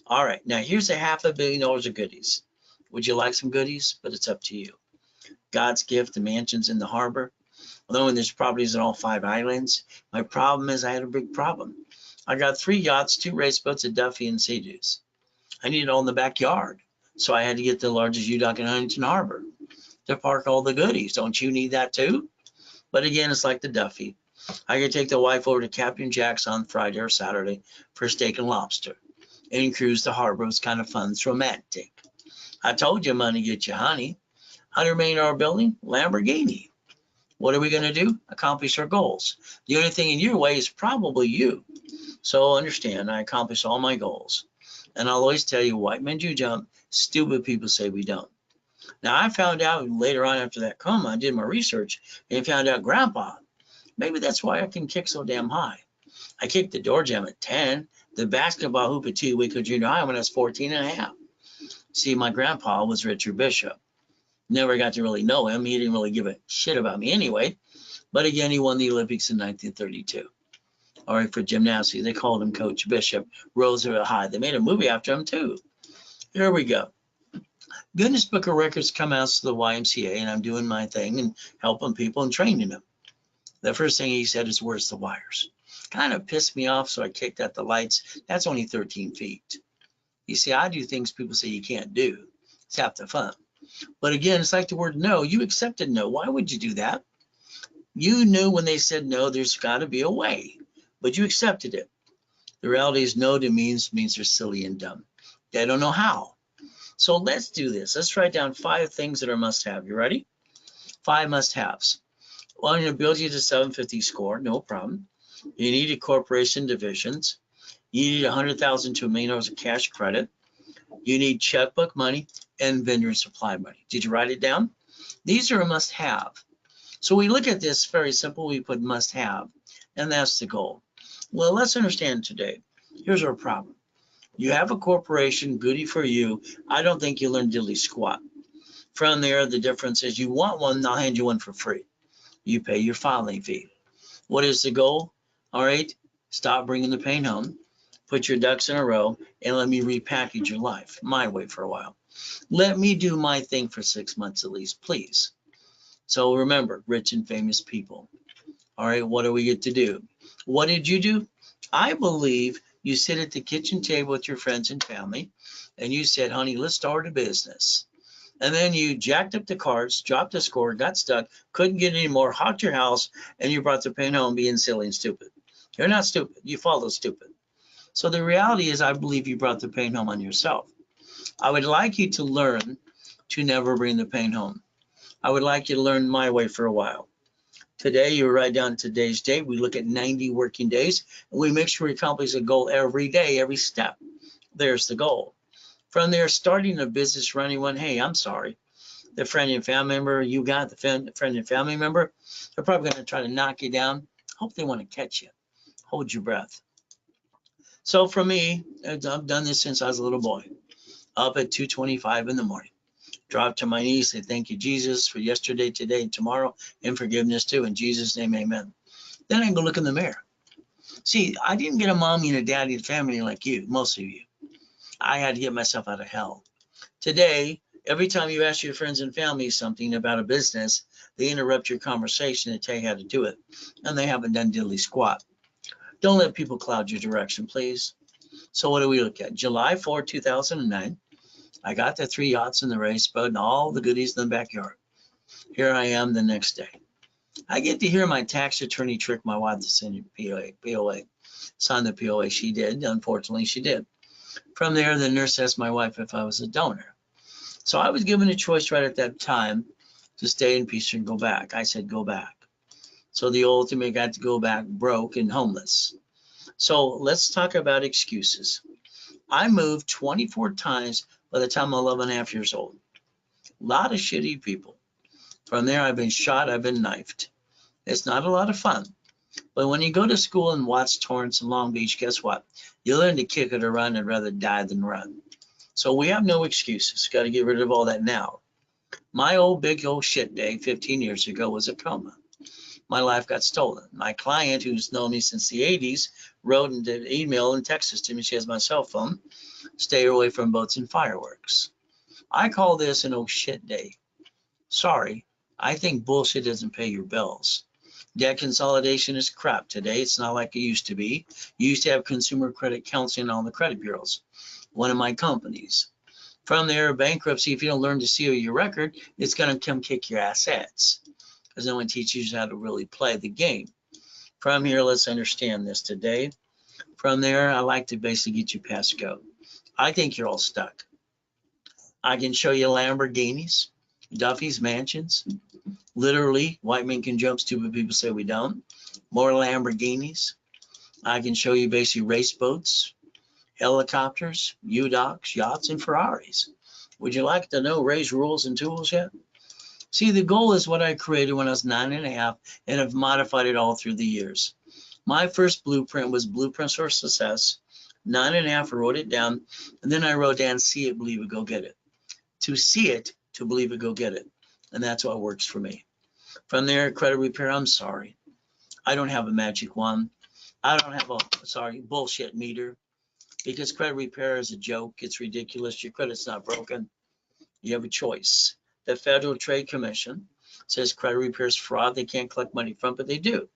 All right, now here's a $500 million of goodies. Would you like some goodies? But it's up to you. God's gift, the mansions in the harbor. Although there's properties in all 5 islands, my problem is I had a big problem. I got 3 yachts, 2 race boats, a Duffy, and Sea-Doos. I needed it all in the backyard, so I had to get the largest U-Dock in Huntington Harbor to park all the goodies. Don't you need that too? But again, it's like the Duffy. I could take the wife over to Captain Jack's on Friday or Saturday for steak and lobster and cruise the harbor. It was kind of fun. It's romantic. I told you money get you honey. $100 million building, Lamborghini. What are we going to do? Accomplish our goals. The only thing in your way is probably you. So understand, I accomplish all my goals. And I'll always tell you, white men do jump. Stupid people say we don't. Now, I found out later on after that coma, I did my research and found out, Grandpa, maybe that's why I can kick so damn high. I kicked the door jam at 10, the basketball hoop at 2 Waco Junior High when I was 14 and a half. See, my grandpa was Richard Bishop. Never got to really know him. He didn't really give a shit about me anyway. But again, he won the Olympics in 1932. All right, for gymnastics, they called him Coach Bishop, Roosevelt High. They made a movie after him too. Here we go. Guinness Book of Records come out to the YMCA, and I'm doing my thing and helping people and training them. The first thing he said is, "Where's the wires?" Kind of pissed me off, so I kicked out the lights. That's only 13 feet. You see, I do things people say you can't do. It's half the fun. But again, it's like the word no. You accepted no. Why would you do that? You knew when they said no, there's got to be a way, but you accepted it. The reality is no to means they're silly and dumb. They don't know how. So let's do this. Let's write down 5 things that are must-have. You ready? 5 must-haves. Well, I'm going to build you to 750 score. No problem. You need a corporation divisions. You need $100,000 to $1 million of cash credit. You need checkbook money and vendor and supply money. Did you write it down? These are a must-have. So we look at this very simple. We put must-have, and that's the goal. Well, let's understand today. Here's our problem. You have a corporation, goody for you. I don't think you learn diddly squat. From there, the difference is you want one, I'll hand you one for free. You pay your filing fee. What is the goal? All right, stop bringing the pain home. put your ducks in a row, and let me repackage your life my way for a while. Let me do my thing for 6 months at least, please. So remember, rich and famous people. All right, what do we get to do? What did you do? I believe you sit at the kitchen table with your friends and family, and you said, honey, let's start a business. And then you jacked up the cards, dropped the score, got stuck, couldn't get any more, hawked your house, and you brought the pain home being silly and stupid. You're not stupid. You follow stupid. So the reality is, I believe you brought the pain home on yourself. I would like you to learn to never bring the pain home. I would like you to learn my way for a while. Today, you write down today's date. We look at 90 working days, and we make sure we accomplish a goal every day, every step. There's the goal. From there, starting a business for anyone, hey, I'm sorry. The friend and family member you got, the friend and family member, they're probably going to try to knock you down. Hope they want to catch you. Hold your breath. So for me, I've done this since I was a little boy. Up at 2:25 in the morning. Drop to my knees, say thank you, Jesus, for yesterday, today, and tomorrow, and forgiveness too. In Jesus' name, amen. Then I can go look in the mirror. See, I didn't get a mommy and a daddy and family like you, most of you. I had to get myself out of hell. Today, every time you ask your friends and family something about a business, they interrupt your conversation and tell you how to do it, and they haven't done diddly squat. Don't let people cloud your direction, please. So what do we look at? July 4, 2009. I got the 3 yachts in the race boat and all the goodies in the backyard. Here I am the next day. I get to hear my tax attorney trick my wife to send a POA. Sign the POA. She did. Unfortunately, she did. From there, the nurse asked my wife if I was a donor. So I was given a choice right at that time to stay in peace or go back. I said, go back. So the ultimate got to go back broke and homeless. So let's talk about excuses. I moved 24 times by the time I'm 11 and a half years old. A lot of shitty people. From there, I've been shot, I've been knifed. It's not a lot of fun. But when you go to school in Watts, Torrance, and Long Beach, guess what? You learn to kick it or run and rather die than run. So we have no excuses. Got to get rid of all that now. My big old shit day 15 years ago was a coma. My life got stolen. My client, who's known me since the 80s, wrote and did email and texted to me. She has my cell phone. Stay away from boats and fireworks. I call this an oh shit day. Sorry, I think bullshit doesn't pay your bills. Debt consolidation is crap today. It's not like it used to be. You used to have consumer credit counseling on the credit bureaus. One of my companies. From there, bankruptcy, if you don't learn to seal your record, it's going to come kick your assets. Because no one teaches you how to really play the game. From here, let's understand this today. From there, I like to basically get you past go. I think you're all stuck. I can show you Lamborghinis, Duffy's mansions. Literally, white men can jump, stupid people say we don't. More Lamborghinis. I can show you basically race boats, helicopters, U-Docks, yachts, and Ferraris. Would you like to know Ray's rules and tools yet? See, the goal is what I created when I was 9 and a half and have modified it all through the years. My first blueprint was Blueprints for Success. 9 and a half, I wrote it down, and then I wrote down, see it, believe it, go get it. To see it, to believe it, go get it. And that's what works for me. From there, credit repair, I'm sorry. I don't have a magic wand. I don't have a, bullshit meter. Because credit repair is a joke. It's ridiculous. Your credit's not broken. You have a choice. The Federal Trade Commission says credit repair is fraud. They can't collect money from, but they do.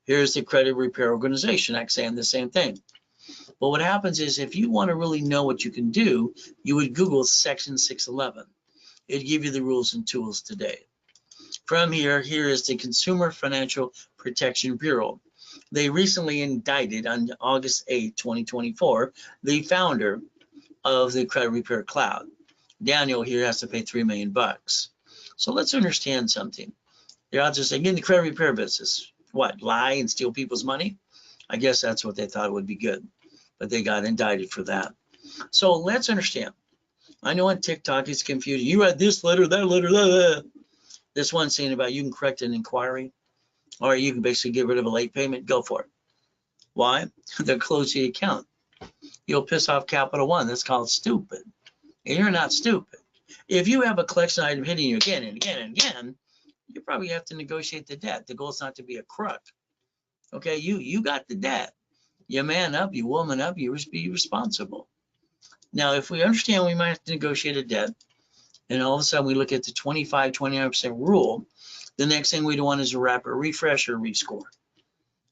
Here's the Credit Repair Organization Act saying the same thing. But what happens is if you want to really know what you can do, you would Google Section 611. It'd give you the rules and tools today. From here is the Consumer Financial Protection Bureau. They recently indicted on August 8, 2024, the founder of the Credit Repair Cloud. Daniel here has to pay $3 million. So let's understand something. They're out there saying, in the credit repair business, what, lie and steal people's money? I guess that's what they thought would be good, but they got indicted for that. So let's understand. I know on TikTok it's confusing. You read this letter, that letter, blah, blah. This one saying about you can correct an inquiry, or you can basically get rid of a late payment. Go for it. Why? They'll close the account. You'll piss off Capital One. That's called stupid. And you're not stupid. If you have a collection item hitting you again and again and again, you probably have to negotiate the debt. The goal is not to be a crook. Okay, you got the debt. You man up, you woman up, you be responsible. Now, if we understand we might have to negotiate a debt, and all of a sudden we look at the 25, 29% rule, the next thing we want is a rapid refresh or rescore.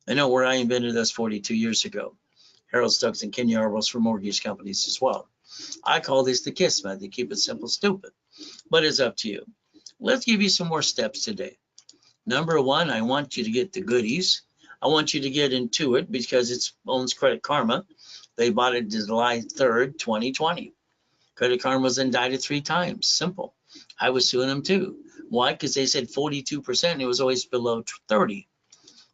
I know where I invented this 42 years ago. Harold Stokes and Ken Yarbles for mortgage companies as well. I call this the KISS method. Keep it simple, stupid. But it's up to you. Let's give you some more steps today. Number one, I want you to get the goodies. I want you to get into it because it owns Credit Karma. They bought it July 3rd, 2020. Credit Karma was indicted 3 times. Simple. I was suing them too. Why? Because they said 42% and it was always below 30.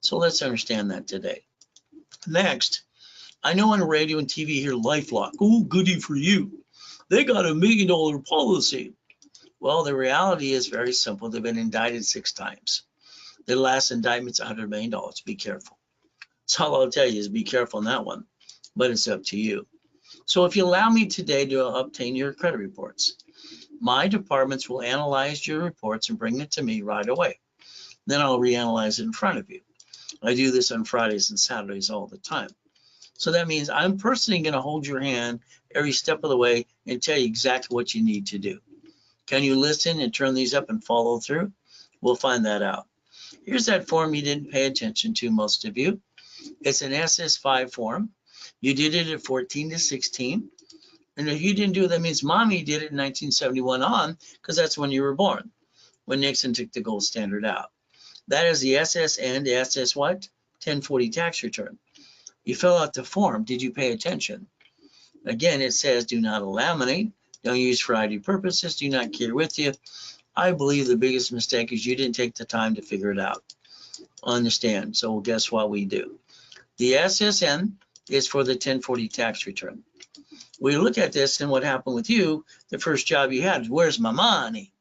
So let's understand that today. Next, I know on radio and TV here, LifeLock. Oh, goody for you. They got $1 million policy. Well, the reality is very simple. They've been indicted 6 times. The last indictment's $100 million. Be careful. That's all I'll tell you is be careful on that one. But it's up to you. So if you allow me today to obtain your credit reports, my departments will analyze your reports and bring it to me right away. Then I'll reanalyze it in front of you. I do this on Fridays and Saturdays all the time. So that means I'm personally going to hold your hand every step of the way and tell you exactly what you need to do. Can you listen and turn these up and follow through? We'll find that out. Here's that form you didn't pay attention to, most of you. It's an SS5 form. You did it at 14 to 16. And if you didn't do it, that means mommy did it in 1971 on, because that's when you were born, when Nixon took the gold standard out. That is the SSN, the SS what? 1040 tax return. You fill out the form. Did you pay attention? Again, it says do not laminate, don't use for ID purposes, do not carry with you. I believe the biggest mistake is you didn't take the time to figure it out. Understand? So guess what we do? The SSN is for the 1040 tax return. We look at this and what happened with you, the first job you had, where's my money?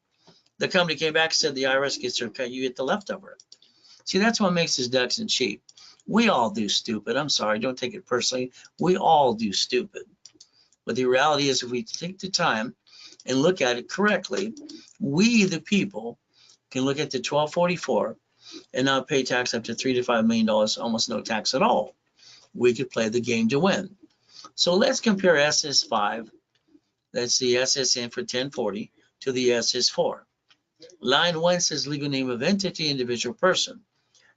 The company came back and said the IRS gets their cut, you get the leftover. See, that's what makes us ducks and sheep. We all do stupid. I'm sorry, don't take it personally. We all do stupid. But the reality is if we take the time and look at it correctly, we, the people, can look at the 1244 and not pay tax up to $3 to $5 million, almost no tax at all. We could play the game to win. So let's compare SS5, that's the SSN for 1040, to the SS4. Line 1 says legal name of entity, individual person.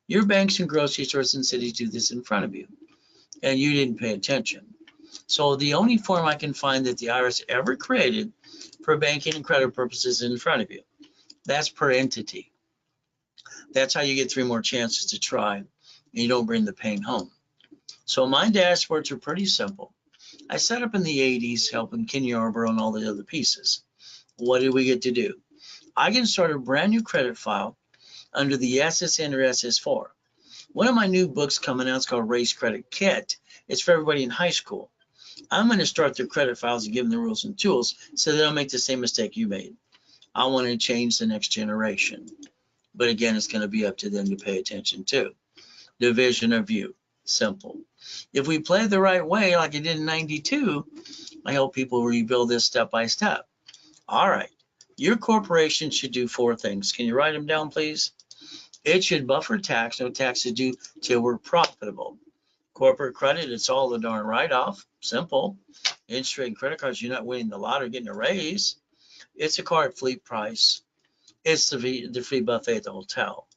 Your banks and grocery stores and cities do this in front of you, and you didn't pay attention. So the only form I can find that the IRS ever created for banking and credit purposes is in front of you. That's per entity. That's how you get 3 more chances to try, and you don't bring the pain home. So my dashboards are pretty simple. I set up in the 80s helping Ken Yarborough and all the other pieces. What did we get to do? I can start a brand new credit file under the SSN or SS4. One of my new books coming out is called Ray's Credit Kit. It's for everybody in high school. I'm going to start their credit files and give them the rules and tools so they don't make the same mistake you made. I want to change the next generation. But again, it's going to be up to them to pay attention to. Division of view. Simple. If we play the right way, like I did in 92, I help people rebuild this step by step. All right. Your corporation should do 4 things. Can you write them down, please? It should buffer tax. No taxes due till we're profitable. Corporate credit, it's all the darn write-off. Simple. Interest rate credit cards, you're not winning the lottery, getting a raise. It's a car at fleet price. It's the free buffet at the hotel.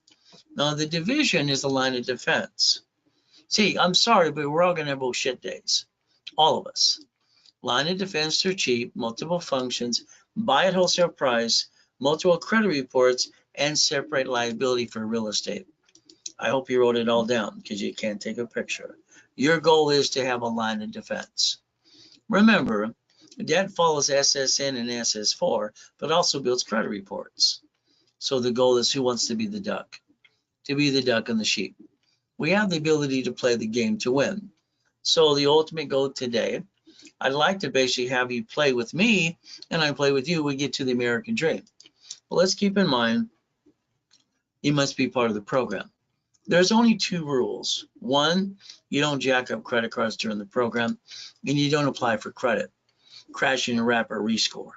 Now, the division is the line of defense. See, I'm sorry, but we're all going to have bullshit days. All of us. Line of defense are cheap, multiple functions, buy at wholesale price, multiple credit reports, and separate liability for real estate. I hope you wrote it all down because you can't take a picture. Your goal is to have a line of defense. Remember, debt follows SSN and SS4, but also builds credit reports. So the goal is who wants to be the duck? To be the duck and the sheep. We have the ability to play the game to win. So the ultimate goal today, I'd like to basically have you play with me and I play with you. We get to the American dream. But let's keep in mind, you must be part of the program. There's only 2 rules. 1, you don't jack up credit cards during the program, and you don't apply for credit, crashing a rapid rescore.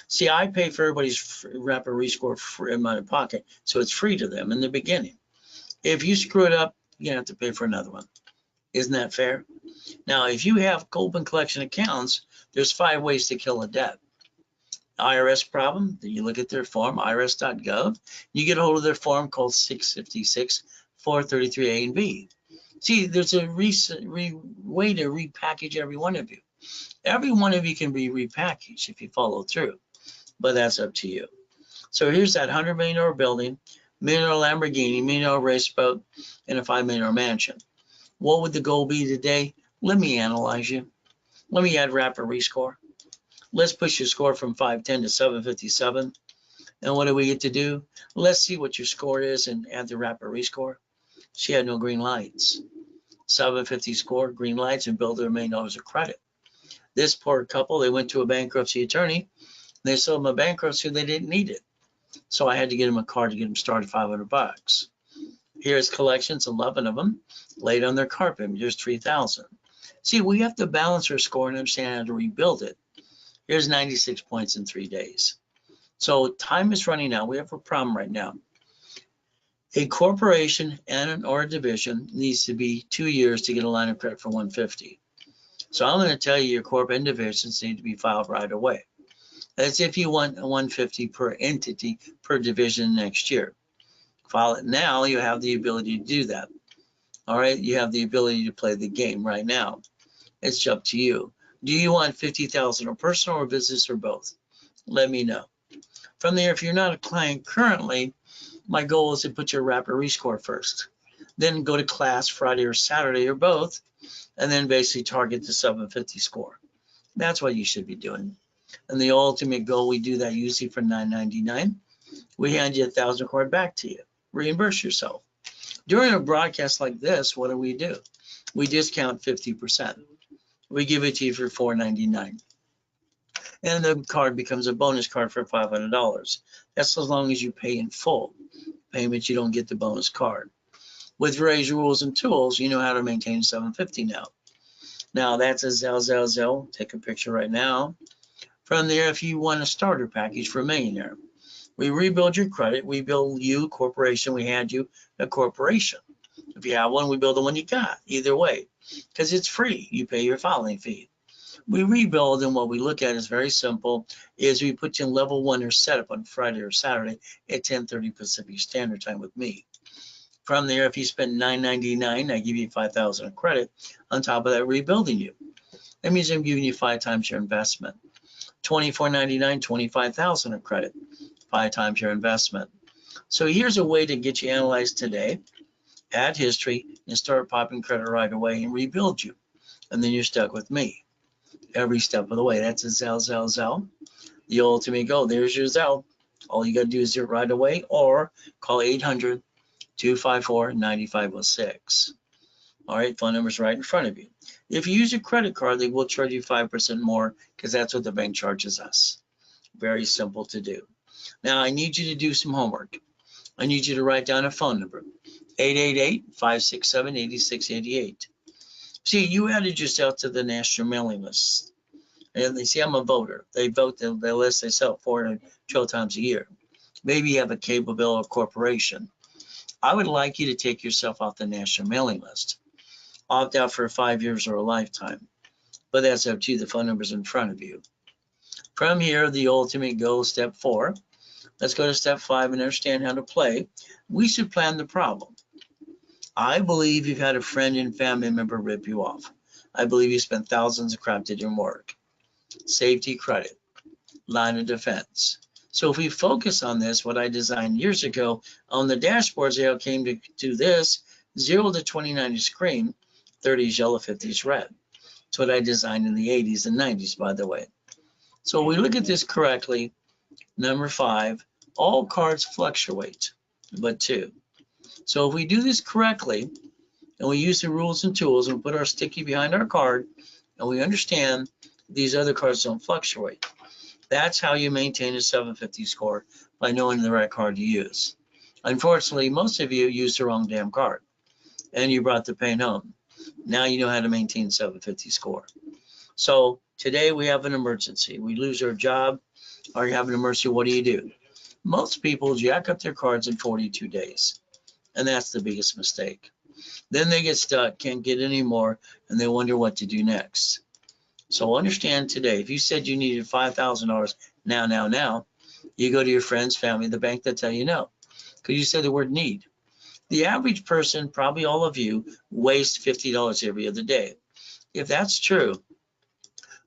See, I pay for everybody's rapid rescore in my pocket, so it's free to them in the beginning. If you screw it up, you're going to have to pay for another one. Isn't that fair? Now, if you have open collection accounts, there's 5 ways to kill a debt. IRS problem, then you look at their form, irs.gov. You get a hold of their form called 656 433A and B. See, there's a way to repackage every one of you. Every one of you can be repackaged if you follow through, but that's up to you. So here's that $100 million building, $1 million Lamborghini, $1 million race boat, and a $5 million mansion. What would the goal be today? Let me analyze you. Let me add rapid rescore. Let's push your score from 510 to 757. And what do we get to do? Let's see what your score is and add the rapid rescore. She had no green lights. 750 score, green lights, and build their $1 million of credit. This poor couple, they went to a bankruptcy attorney. They sold them a bankruptcy, they didn't need it. So I had to get them a car to get them started, $500. Here's collections, 11 of them, laid on their carpet, here's 3,000. See, we have to balance our score and understand how to rebuild it. Here's 96 points in 3 days. So time is running out. We have a problem right now. A corporation or a division needs to be 2 years to get a line of credit for 150. So I'm going to tell you your corp and divisions need to be filed right away. That's if you want a 150 per entity per division next year. File it now, you have the ability to do that. All right, you have the ability to play the game right now. It's up to you. Do you want 50,000 or personal or business or both? Let me know. From there, if you're not a client currently, my goal is to put your rapid rescore first. Then go to class Friday or Saturday or both, and then basically target the 750 score. That's what you should be doing. And the ultimate goal, we do that usually for $9.99. We hand you 1,000 card back to you. Reimburse yourself. During a broadcast like this, what do? We discount 50%. We give it to you for $4.99. And the card becomes a bonus card for $500. That's as long as you pay in full. Payment, you don't get the bonus card. With Ray's rules and tools, you know how to maintain 750 now. Now that's a Zell. Take a picture right now. From there, if you want a starter package for a millionaire, we rebuild your credit. We build you, corporation. We hand you a corporation. If you have one, we build the one you got. Either way, because it's free. You pay your filing fee. We rebuild, and what we look at is very simple, is we put you in level 1 or setup on Friday or Saturday at 10:30 Pacific Standard Time with me. From there, if you spend $9.99, I give you 5,000 of credit. On top of that, rebuilding you. That means I'm giving you 5 times your investment. $24.99, 25,000 of credit, 5 times your investment. So here's a way to get you analyzed today, add history, and start popping credit right away and rebuild you. And then you're stuck with me every step of the way. That's a Zell. The ultimate goal. There's your Zell. All you got to do is do it right away or call 800-254-9506. All right, phone number's right in front of you. If you use your credit card, they will charge you 5% more because that's what the bank charges us. Very simple to do. Now, I need you to do some homework. I need you to write down a phone number, 888-567-8688. See, you added yourself to the national mailing list. And they see I'm a voter. They vote the list, they sell 412 times a year. Maybe you have a cable bill or corporation. I would like you to take yourself off the national mailing list. Opt out for 5 years or a lifetime. But that's up to you. The phone number's in front of you. From here, the ultimate goal, step 4. Let's go to step 5 and understand how to play. We should plan the problem. I believe you've had a friend and family member rip you off. I believe you spent thousands of crap that didn't work. Safety, credit, line of defense. So if we focus on this, what I designed years ago on the dashboards, they all came to do this, 0 to 29 is green, 30 is yellow, 50 is red. That's what I designed in the 80s and 90s, by the way. So we look at this correctly. Number 5, all cards fluctuate, but 2. So if we do this correctly, and we use the rules and tools and put our sticky behind our card, and we understand these other cards don't fluctuate. That's how you maintain a 750 score, by knowing the right card to use. Unfortunately, most of you used the wrong damn card, and you brought the pain home. Now you know how to maintain 750 score. So today we have an emergency. We lose our job, or you have an emergency. What do? Most people jack up their cards in 42 days, and that's the biggest mistake. Then they get stuck, can't get any more, and they wonder what to do next. So understand today, if you said you needed $5,000 now, you go to your friends, family, the bank, they'll tell you no, because you said the word need. The average person, probably all of you, waste $50 every other day. If that's true,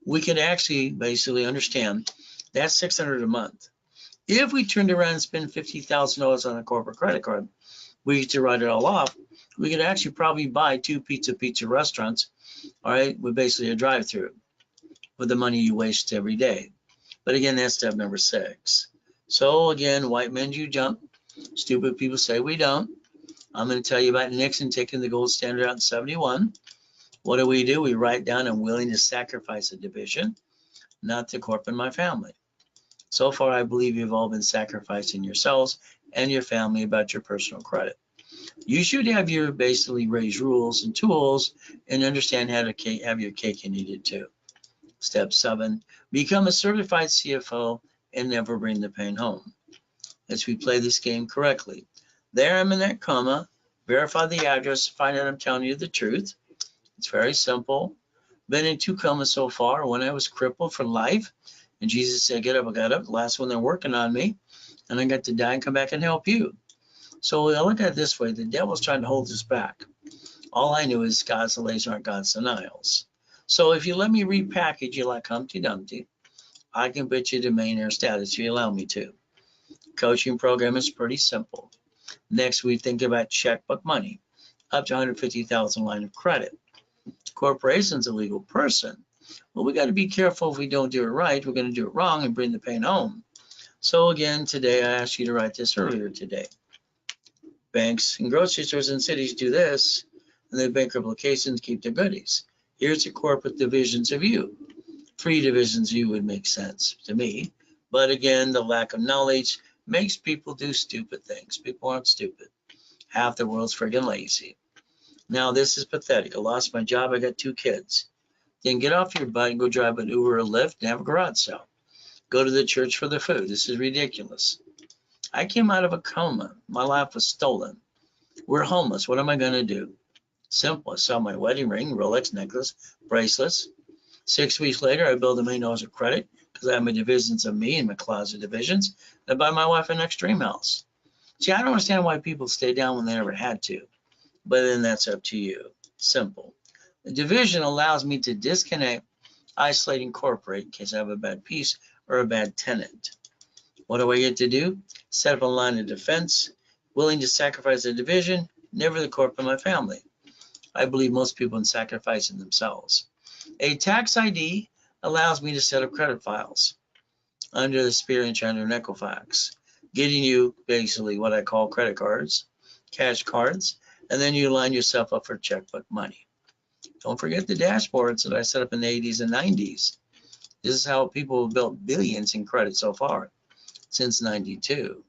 we can actually basically understand that's $600 a month. If we turned around and spent $50,000 on a corporate credit card, we used to write it all off, we could actually probably buy 2 pizza restaurants, all right, with basically a drive-through with the money you waste every day. But again, that's step number 6. So again, white men do jump. Stupid people say we don't. I'm going to tell you about Nixon taking the gold standard out in 71. What do? We write down, I'm willing to sacrifice a division, not the corp and my family. So far, I believe you've all been sacrificing yourselves and your family about your personal credit. You should have your basically raised rules and tools and understand how to have your cake and eat it too. Step 7, become a certified CFO and never bring the pain home. Let's replay this game correctly. There I'm in that comma, verify the address, find out I'm telling you the truth. It's very simple. Been in 2 comas so far. When I was crippled for life, and Jesus said, get up, I got up. The last one, they're working on me, and I got to die and come back and help you. So I look at it this way, the devil's trying to hold us back. All I knew is God's delays aren't God's denials. So if you let me repackage you like Humpty Dumpty, I can put you to millionaire status if you allow me to. Coaching program is pretty simple. Next, we think about checkbook money, up to $150,000 line of credit. Corporation's a legal person. Well, we got to be careful if we don't do it right. We're going to do it wrong and bring the pain home. So again, today I asked you to write this earlier today. Banks and grocery stores in cities do this, and the bankrupt locations keep their goodies. Here's the corporate divisions of you. 3 divisions of you would make sense to me. But again, the lack of knowledge makes people do stupid things. People aren't stupid. Half the world's friggin' lazy. Now, this is pathetic. I lost my job. I got 2 kids. Then get off your butt and go drive an Uber or Lyft and have a garage sale. Go to the church for the food. This is ridiculous. I came out of a coma. My life was stolen. We're homeless. What am I going to do? Simple. I sell my wedding ring, Rolex necklace, bracelets. 6 weeks later, I build $1 million of credit because I have my divisions of me and my closet divisions. I buy my wife an extreme house. See, I don't understand why people stay down when they never had to. But then that's up to you. Simple. The division allows me to disconnect, isolate, incorporate in case I have a bad piece or a bad tenant. What do I get to do? Set up a line of defense, willing to sacrifice the division, never the corp of my family. I believe most people in sacrificing themselves. A tax ID allows me to set up credit files under the Spirit and under Equifax, getting you basically what I call credit cards, cash cards, and then you line yourself up for checkbook money. Don't forget the dashboards that I set up in the 80s and 90s. This is how people have built billions in credit so far since 92.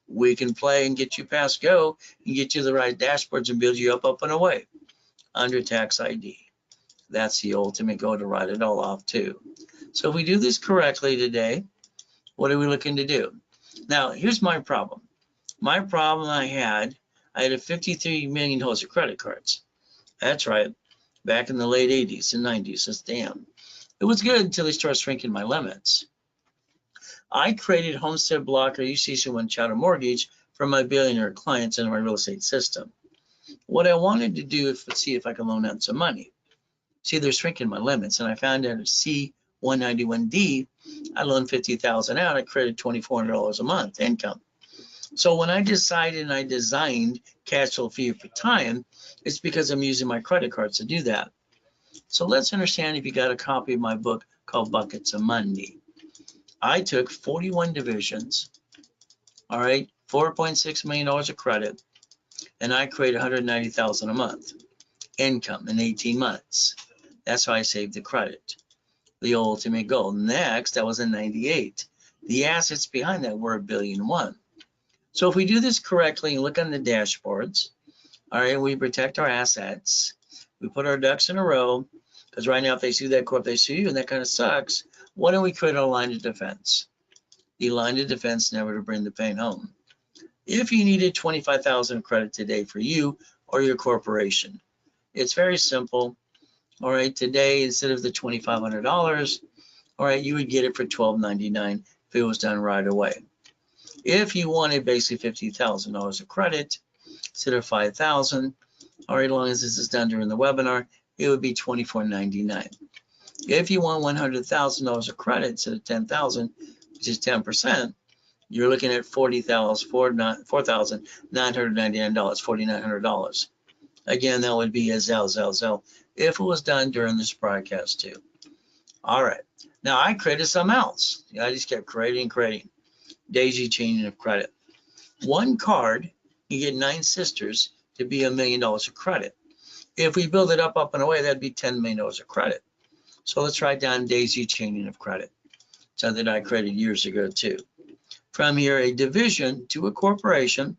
We can play and get you past go and get you the right dashboards and build you up and away under tax ID. That's the ultimate goal, to write it all off too. So if we do this correctly today, what are we looking to do? Now, here's my problem. My problem I had a $53 million of credit cards. That's right. Back in the late 80s and 90s, that's damn. It was good until they started shrinking my limits. I created Homestead Blocker, UCC1 Chattel Mortgage for my billionaire clients in my real estate system. What I wanted to do is see if I could loan out some money. See, they're shrinking my limits, and I found out at C191D, I loaned $50,000 out. I created $2,400 a month income. So when I decided and I designed cash flow fee for time, it's because I'm using my credit cards to do that. So let's understand, if you got a copy of my book called Buckets of Money. I took 41 divisions, all right, $4.6 million of credit, and I created $190,000 a month income in 18 months. That's how I saved the credit, the ultimate goal. Next, that was in 98. The assets behind that were $1.1 billion. So if we do this correctly and look on the dashboards, all right, we protect our assets. We put our ducks in a row, because right now if they sue that corp, they sue you, and that kind of sucks. Why don't we create a line of defense? The line of defense, never to bring the pain home. If you needed $25,000 credit today for you or your corporation. It's very simple. All right, today, instead of the $2,500, all right, you would get it for $1,299 if it was done right away. If you wanted basically $50,000 of credit instead of $5,000, all right, as long as this is done during the webinar, it would be $2,499. If you want $100,000 of credit instead of $10,000, which is 10%, you're looking at $4,999, $4,999. Again, that would be a Zell, if it was done during this broadcast too. All right, now I created something else. I just kept creating, daisy chaining of credit. One card, you get 9 sisters to be $1 million of credit. If we build it up and away, that'd be $10 million of credit. So let's write down daisy chaining of credit, something that I created years ago too. From here, a division to a corporation,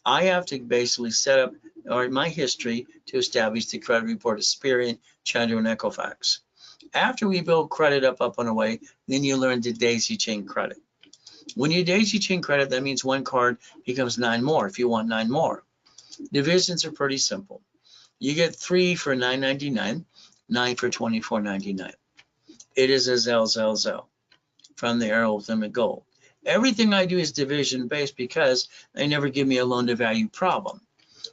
I have to basically set up my history to establish the credit report of Experian, Chandler, and Equifax. After we build credit up and away, then you learn to daisy chain credit. When you daisy chain credit, that means one card becomes 9 more if you want 9 more. Divisions are pretty simple. You get 3 for $9.99, 9 for $24.99. It is a Zell from the Arrow Ultimate Goal. Everything I do is division based because they never give me a loan to value problem.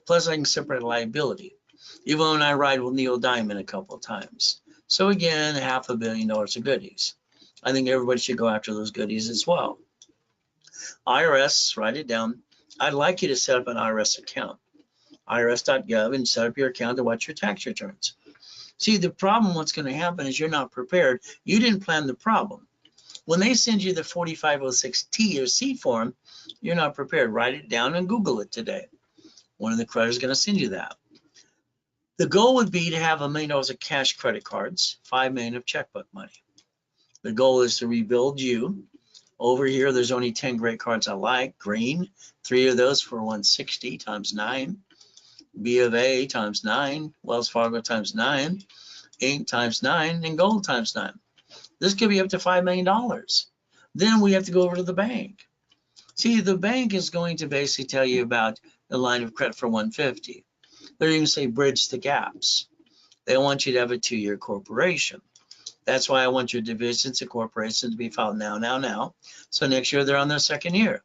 Plus I can separate liability, even when I ride with Neil Diamond a couple of times. So again, $500 million of goodies. I think everybody should go after those goodies as well. IRS, write it down. I'd like you to set up an IRS account, irs.gov, and set up your account to watch your tax returns. See, the problem, what's going to happen is you're not prepared. You didn't plan the problem. When they send you the 4506T or C form, you're not prepared. Write it down and Google it today. One of the creditors is going to send you that. The goal would be to have $1 million of cash credit cards, $5 million of checkbook money. The goal is to rebuild you. Over here, there's only 10 great cards I like. Green, 3 of those for 160 times 9. B of A times 9. Wells Fargo times 9. Inc times 9. And gold times 9. This could be up to $5 million. Then we have to go over to the bank. See, the bank is going to basically tell you about the line of credit for 150. They're even say bridge the gaps. They want you to have a 2-year corporation. That's why I want your divisions and corporations to be filed now. So next year they're on their 2nd year.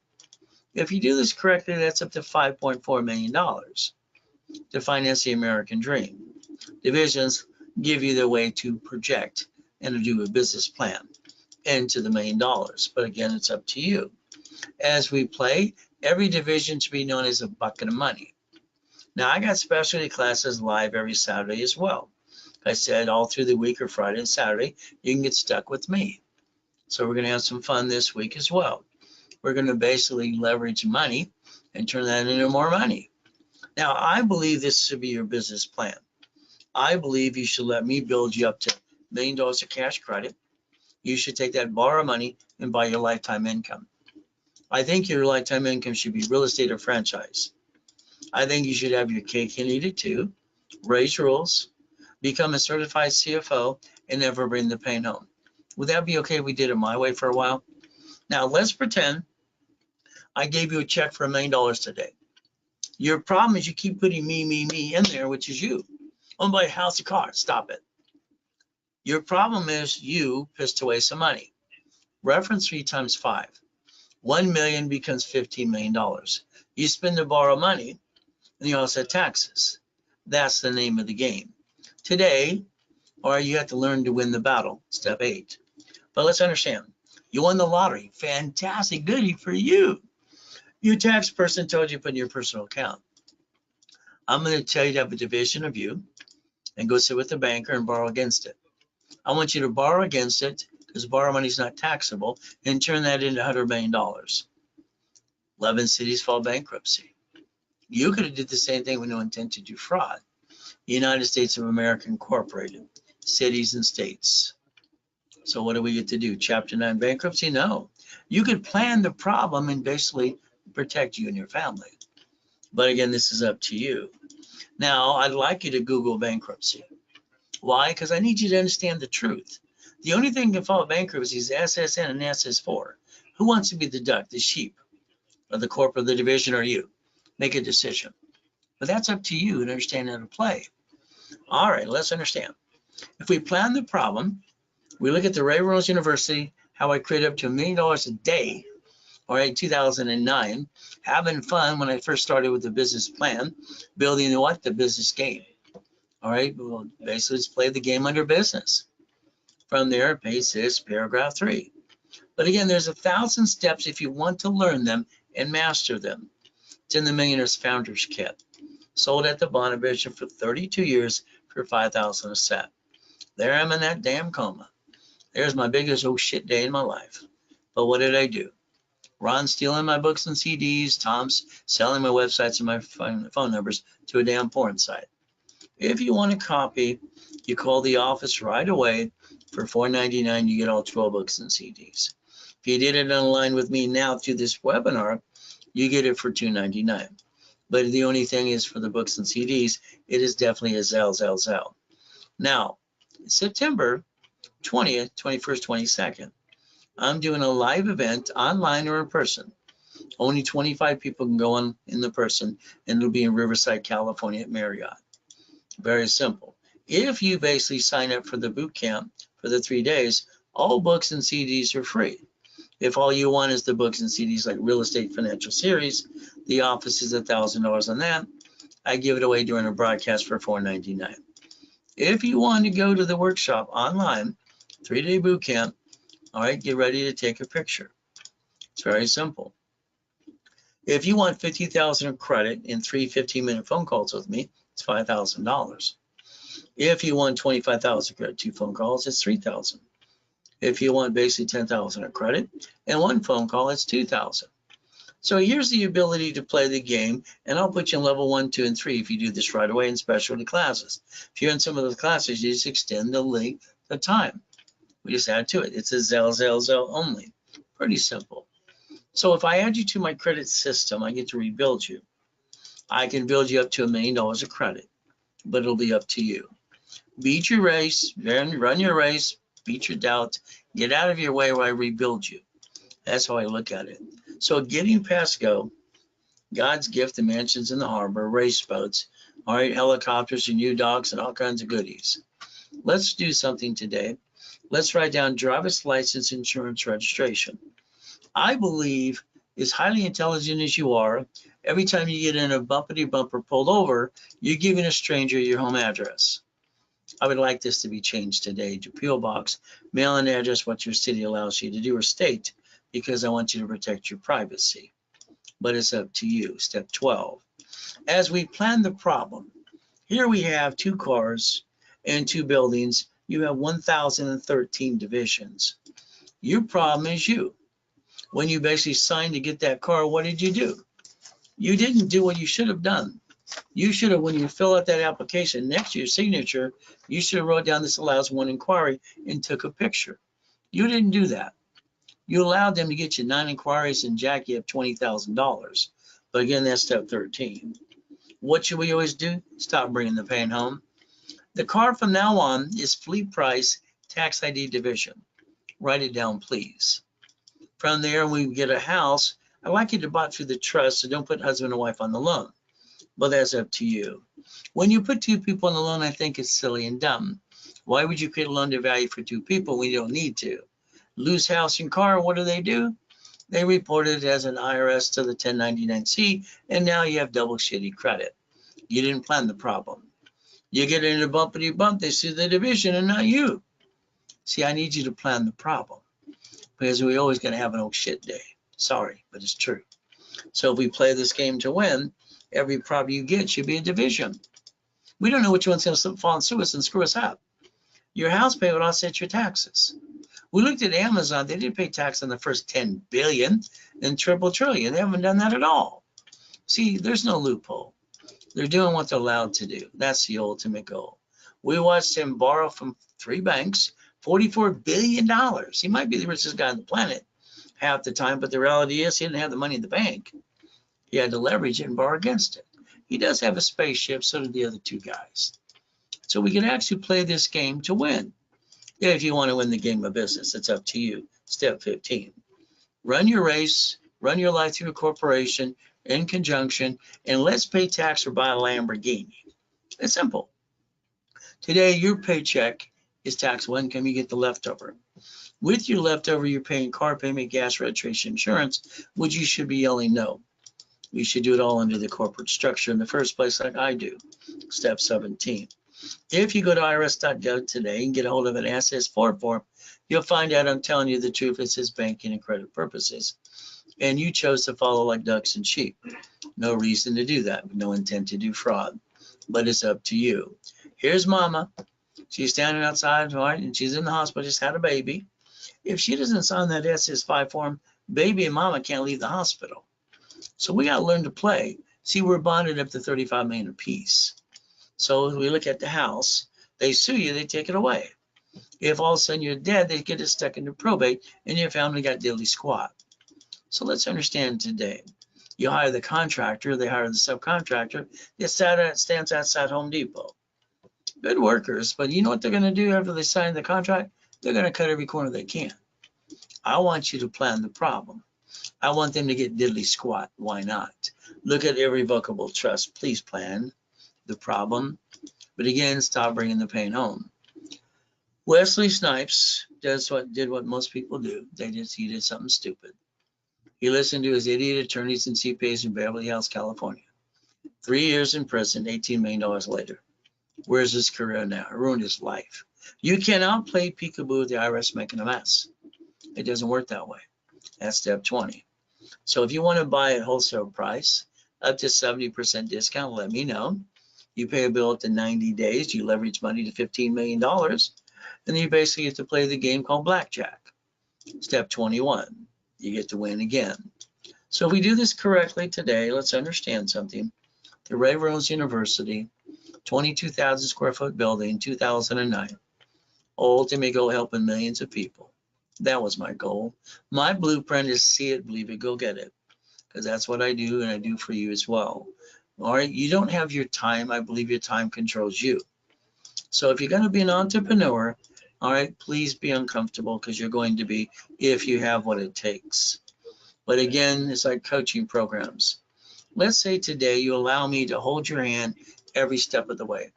If you do this correctly, that's up to $5.4 million to finance the American dream. Divisions give you the way to project and to do a business plan into the $1 million. But again, it's up to you. As we play, every division should be known as a bucket of money. Now, I got specialty classes live every Saturday as well. I said all through the week or Friday and Saturday, you can get stuck with me. So we're going to have some fun this week as well. We're going to basically leverage money and turn that into more money. Now, I believe this should be your business plan. I believe you should let me build you up to $1 million of cash credit. You should take that, borrow money, and buy your lifetime income. I think your lifetime income should be real estate or franchise. I think you should have your cake and eat it too. Raise rules, become a certified CFO, and never bring the pain home. Would that be okay if we did it my way for a while? Now, let's pretend I gave you a check for $1 million today. Your problem is you keep putting me in there, which is you. I'm buy a house, a car. Stop it. Your problem is you pissed away some money. Reference 3 times 5. 1 million becomes $15 million. You spend to borrow money, and you also have taxes. That's the name of the game. Today, or you have to learn to win the battle, step 8. But let's understand, you won the lottery. Fantastic, goodie for you. Your tax person told you to put in your personal account. I'm going to tell you to have a division of you and go sit with the banker and borrow against it. I want you to borrow against it because borrow money is not taxable and turn that into $100 million. 11 cities filed bankruptcy. You could have did the same thing with no intent to do fraud. United States of America Incorporated, cities and states. So what do we get to do? Chapter 9 bankruptcy? No. You could plan the problem and basically protect you and your family. But again, this is up to you. Now, I'd like you to Google bankruptcy. Why? Because I need you to understand the truth. The only thing that can file bankruptcy is SSN and SS4. Who wants to be the duck, the sheep, or the corporate, the division, or you? Make a decision. but that's up to you to understand how to play. All right, let's understand. If we plan the problem, we look at the Ray Reynolds University, how I created up to $1 million a day, all right, 2009, having fun when I first started with the business plan, building what? The business game. All right, well, basically let's play the game under business. From there, page 6, paragraph 3. But again, there's 1,000 steps if you want to learn them and master them. It's in the Millionaire's Founders Kit. Sold at the Bonneville for 32 years for $5,000 a set. There I'm in that damn coma. There's my biggest oh shit day in my life. But what did I do? Ron's stealing my books and CDs. Tom's selling my websites and my phone numbers to a damn porn site. If you want a copy, you call the office right away. For $4.99, you get all 12 books and CDs. If you did it online with me now through this webinar, you get it for $2.99. But the only thing is for the books and CDs, it is definitely a Zell. Now, September 20th, 21st, 22nd, I'm doing a live event online or in person. Only 25 people can go on in the person, and it'll be in Riverside, California at Marriott. Very simple. If you basically sign up for the boot camp for the 3 days, all books and CDs are free. If all you want is the books and CDs like Real Estate Financial Series, the office is $1,000 on that. I give it away during a broadcast for $4.99. If you want to go to the workshop online, 3-day boot camp, all right, get ready to take a picture. It's very simple. If you want 50,000 of credit in 3 15-minute phone calls with me, it's $5,000. If you want 25,000 credit, 2 phone calls, it's $3,000. If you want basically 10,000 of credit and 1 phone call, it's $2,000. So here's the ability to play the game, and I'll put you in level 1, 2, and 3 if you do this right away in specialty classes. If you're in some of those classes, you just extend the length of time. We just add to it. It's a Zell only. Pretty simple. So if I add you to my credit system, I get to rebuild you. I can build you up to $1 million of credit, but it'll be up to you. Beat your race, run your race, beat your doubt, get out of your way where I rebuild you. That's how I look at it. So getting past go, God's gift, the mansions in the harbor, race boats, all right, helicopters and U-Dogs and all kinds of goodies. Let's do something today. Let's write down driver's license, insurance, registration. I believe, as highly intelligent as you are, every time you get in a bumpity bumper pulled over, you're giving a stranger your home address. I would like this to be changed today to P.O. Box, mail-in address, what your city allows you to do, or state, because I want you to protect your privacy. But it's up to you. Step 12. As we plan the problem, here we have 2 cars and 2 buildings. You have 1,013 divisions. Your problem is you. When you basically signed to get that car, what did you do? You didn't do what you should have done. You should have, when you fill out that application, next to your signature, you should have wrote down this allows 1 inquiry and took a picture. You didn't do that. You allowed them to get you 9 inquiries and jack you up $20,000. But again, that's step 13. What should we always do? Stop bringing the pain home. The car from now on is fleet price, tax ID division. Write it down, please. From there, we get a house. I like you to buy through the trust, so don't put husband and wife on the loan. But that's up to you. When you put 2 people on the loan, I think it's silly and dumb. Why would you create a loan to value for 2 people when you don't need to? Lose house and car, what do? They report it as an IRS to the 1099-C, and now you have double shitty credit. You didn't plan the problem. You get in a bumpity bump, they sue the division and not you. See, I need you to plan the problem because we're always going to have an old shit day. Sorry, but it's true. So if we play this game to win, every problem you get should be a division. We don't know which one's going to fall and sue us and screw us up. Your house payment will offset your taxes. We looked at Amazon. They didn't pay tax on the first 10 billion and triple trillion. They haven't done that at all. See, there's no loophole. They're doing what they're allowed to do. That's the ultimate goal. We watched him borrow from 3 banks, $44 billion. He might be the richest guy on the planet half the time, but the reality is he didn't have the money in the bank. He had to leverage it and borrow against it. He does have a spaceship, so do the other 2 guys. So we can actually play this game to win. If you want to win the game of business, it's up to you. Step 15. Run your race, run your life through a corporation, in conjunction, and let's pay tax or buy a Lamborghini. It's simple. Today, your paycheck is taxable income. You get the leftover. With your leftover, you're paying car payment, gas, registration, insurance, which you should be yelling no. You should do it all under the corporate structure in the first place, like I do. Step 17. If you go to irs.gov today and get a hold of an SS4 form, you'll find out I'm telling you the truth. It says banking and credit purposes. And you chose to follow like ducks and sheep. No reason to do that. No intent to do fraud. But it's up to you. Here's mama. She's standing outside, right, and she's in the hospital, just had a baby. If she doesn't sign that SS5 form, baby and mama can't leave the hospital. So we got to learn to play. See, we're bonded up to $35 million apiece. So we look at the house, they sue you, they take it away. If all of a sudden you're dead, they get it stuck into probate and your family got diddly squat. So let's understand today. You hire the contractor, they hire the subcontractor, that stands outside Home Depot. Good workers, but you know what they're going to do after they sign the contract? They're going to cut every corner they can. I want you to plan the problem. I want them to get diddly squat. Why not? Look at irrevocable trust. Please plan the problem. But again, stop bringing the pain home. Wesley Snipes did what most people do. He did something stupid. He listened to his idiot attorneys and CPAs in Beverly Hills, California. 3 years in prison, $18 million later. Where's his career now? It ruined his life. You cannot play peekaboo with the IRS making a mess. It doesn't work that way. That's step 20. So if you want to buy at wholesale price, up to 70% discount, let me know. You pay a bill up to 90 days, you leverage money to $15 million, and then you basically get to play the game called blackjack. Step 21, you get to win again. So if we do this correctly today, let's understand something. The Ray Reynolds University, 22,000 square foot building, 2009. Ultimate goal, helping millions of people. That was my goal. My blueprint is see it, believe it, go get it. Because that's what I do, and I do for you as well. All right, you don't have your time. I believe your time controls you. So if you're going to be an entrepreneur, all right, please be uncomfortable, because you're going to be if you have what it takes. But again, it's like coaching programs. Let's say today you allow me to hold your hand every step of the way.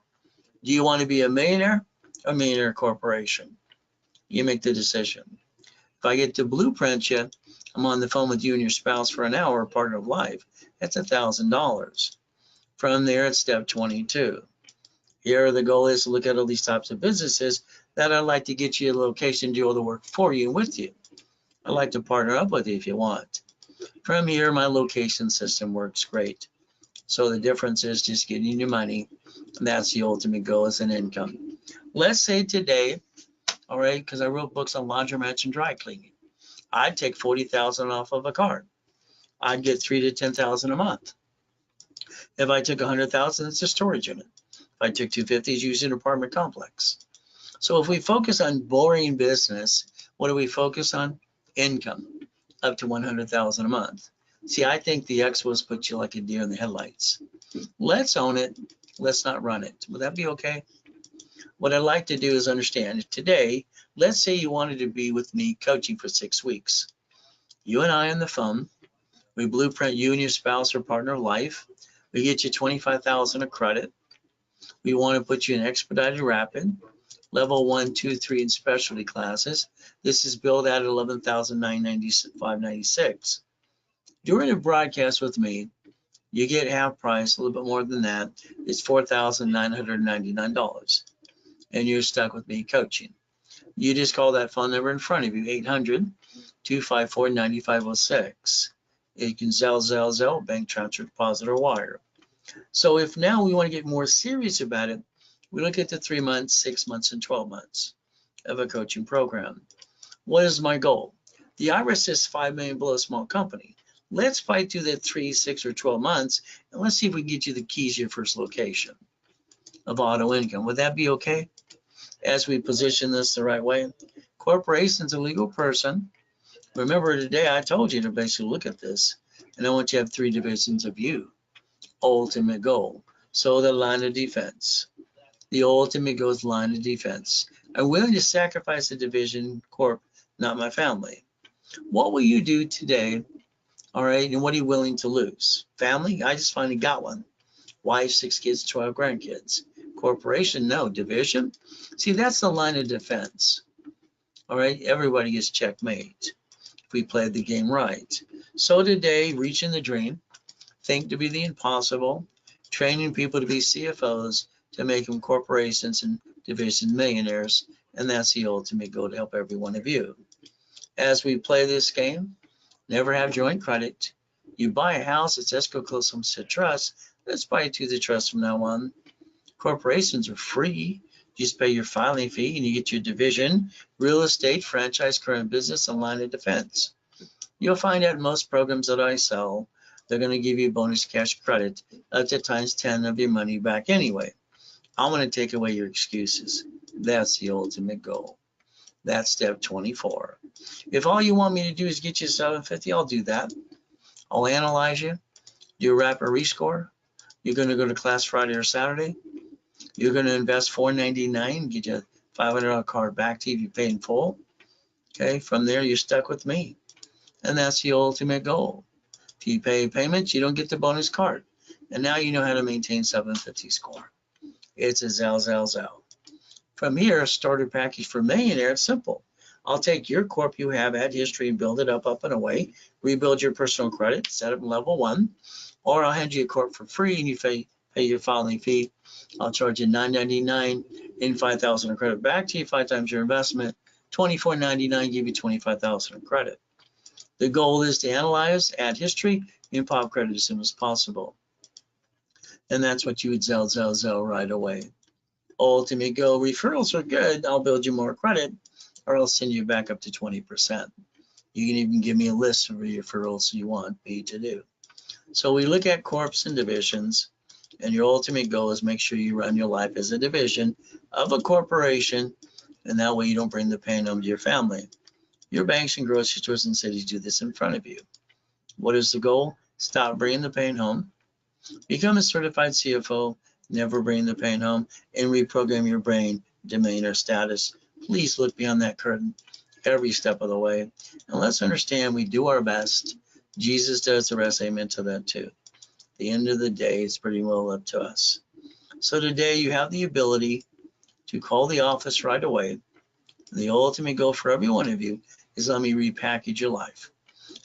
Do you want to be a millionaire or millionaire corporation? You make the decision. If I get to blueprint you, I'm on the phone with you and your spouse for an hour, partner of life. That's $1,000. From there, it's step 22. Here, the goal is to look at all these types of businesses that I'd like to get you a location, do all the work for you and with you. I'd like to partner up with you if you want. From here, my location system works great. So the difference is just getting your money. And that's the ultimate goal, is an income. Let's say today, all right, because I wrote books on laundromats and dry cleaning. I'd take $40,000 off of a card. I'd get $3,000 to $10,000 a month. If I took $100,000, it's a storage unit. If I took $250,000, it's usually an apartment complex. So if we focus on boring business, what do we focus on? Income, up to $100,000 a month. See, I think the Expos put you like a deer in the headlights. Let's own it. Let's not run it. Would that be okay? What I'd like to do is understand today, let's say you wanted to be with me coaching for 6 weeks. You and I on the phone, we blueprint you and your spouse or partner of life. We get you $25,000 of credit. We want to put you in expedited rapid, level 1, 2, 3 in specialty classes. This is billed at $11,995.96. During a broadcast with me, you get half price, a little bit more than that. It's $4,999. And you're stuck with me coaching. You just call that phone number in front of you, 800-254-9506. You can Zelle, bank transfer, deposit, or wire. So if now we want to get more serious about it, we look at the 3 months, 6 months, and 12 months of a coaching program. What is my goal? The IRS says $5 million below a small company. Let's fight through that 3, 6, or 12 months, and let's see if we can get you the keys to your first location of auto income. Would that be okay? As we position this the right way. Corporation's a legal person. Remember today I told you to basically look at this, and I want you to have 3 divisions of you. Ultimate goal. So the line of defense. The ultimate goal is line of defense. I'm willing to sacrifice the division corp, not my family. What will you do today All right, and what are you willing to lose? Family? I just finally got one. Wife, 6 kids, 12 grandkids. Corporation? No. Division? See, that's the line of defense. All right, everybody gets checkmate if we played the game right. So today, reaching the dream, think to be the impossible, training people to be CFOs to make them corporations and division millionaires, and that's the ultimate goal to help every one of you. As we play this game, never have joint credit. You buy a house, it's escrow close to trust. Let's buy it to the trust from now on. Corporations are free. You just pay your filing fee and you get your division, real estate, franchise, current business, and line of defense. You'll find out most programs that I sell, they're going to give you bonus cash credit up to times 10 of your money back anyway. I want to take away your excuses. That's the ultimate goal. That's step 24. If all you want me to do is get you 750, I'll do that. I'll analyze you, do a rapid rescore. You're going to go to class Friday or Saturday. You're going to invest $499, get you a $500 card back to you if you pay in full. Okay, from there, you're stuck with me. And that's the ultimate goal. If you pay payments, you don't get the bonus card. And now you know how to maintain 750 score. It's a zell. From here, starter package for millionaire, it's simple. I'll take your corp you have, add history, and build it up and away. Rebuild your personal credit, set up level 1. Or I'll hand you a corp for free and you pay your filing fee. I'll charge you $9.99 in $5,000 of credit back to you, 5 times your investment. $24.99, give you $25,000 in credit. The goal is to analyze, add history, and pop credit as soon as possible. And that's what you would zell right away. Ultimate goal, referrals are good. I'll build you more credit, or I'll send you back up to 20%. You can even give me a list of referrals you want me to do. So we look at corps and divisions, and your ultimate goal is make sure you run your life as a division of a corporation, and that way you don't bring the pain home to your family. Your banks and grocery stores and cities do this in front of you. What is the goal? Stop bringing the pain home. Become a certified CFO, never bring the pain home, and reprogram your brain to millionaire status. Please look beyond that curtain every step of the way. And let's understand we do our best. Jesus does the rest. Amen to that too. At the end of the day, it's pretty well up to us. So today you have the ability to call the office right away. The ultimate goal for every one of you is let me repackage your life.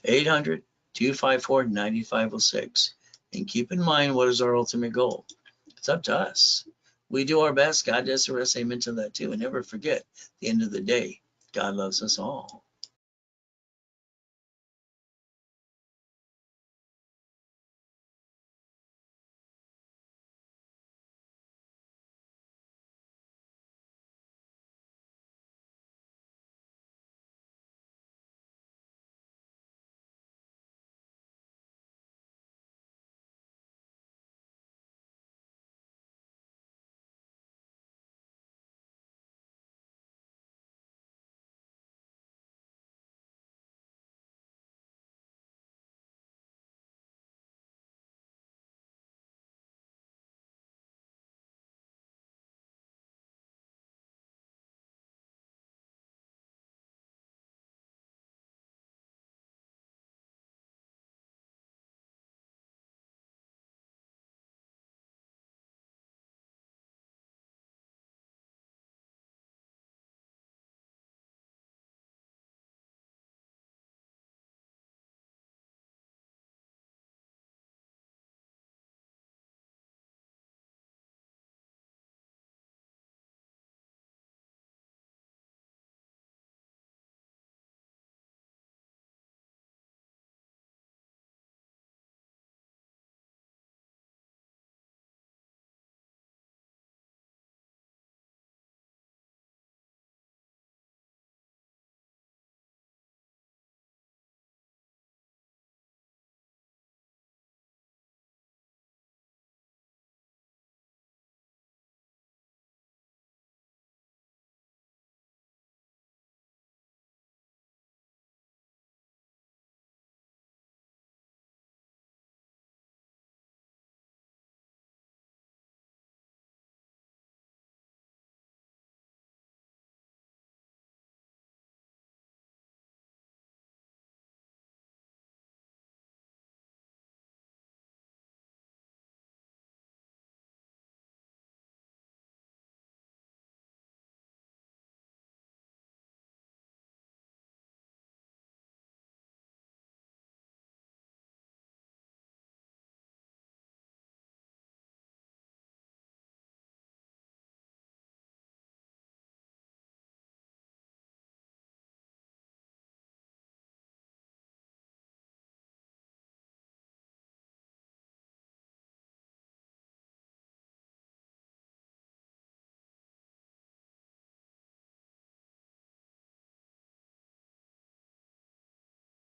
800-254-9506. And keep in mind, what is our ultimate goal? It's up to us. We do our best. God does the rest. Amen to that too. And never forget, at the end of the day, God loves us all.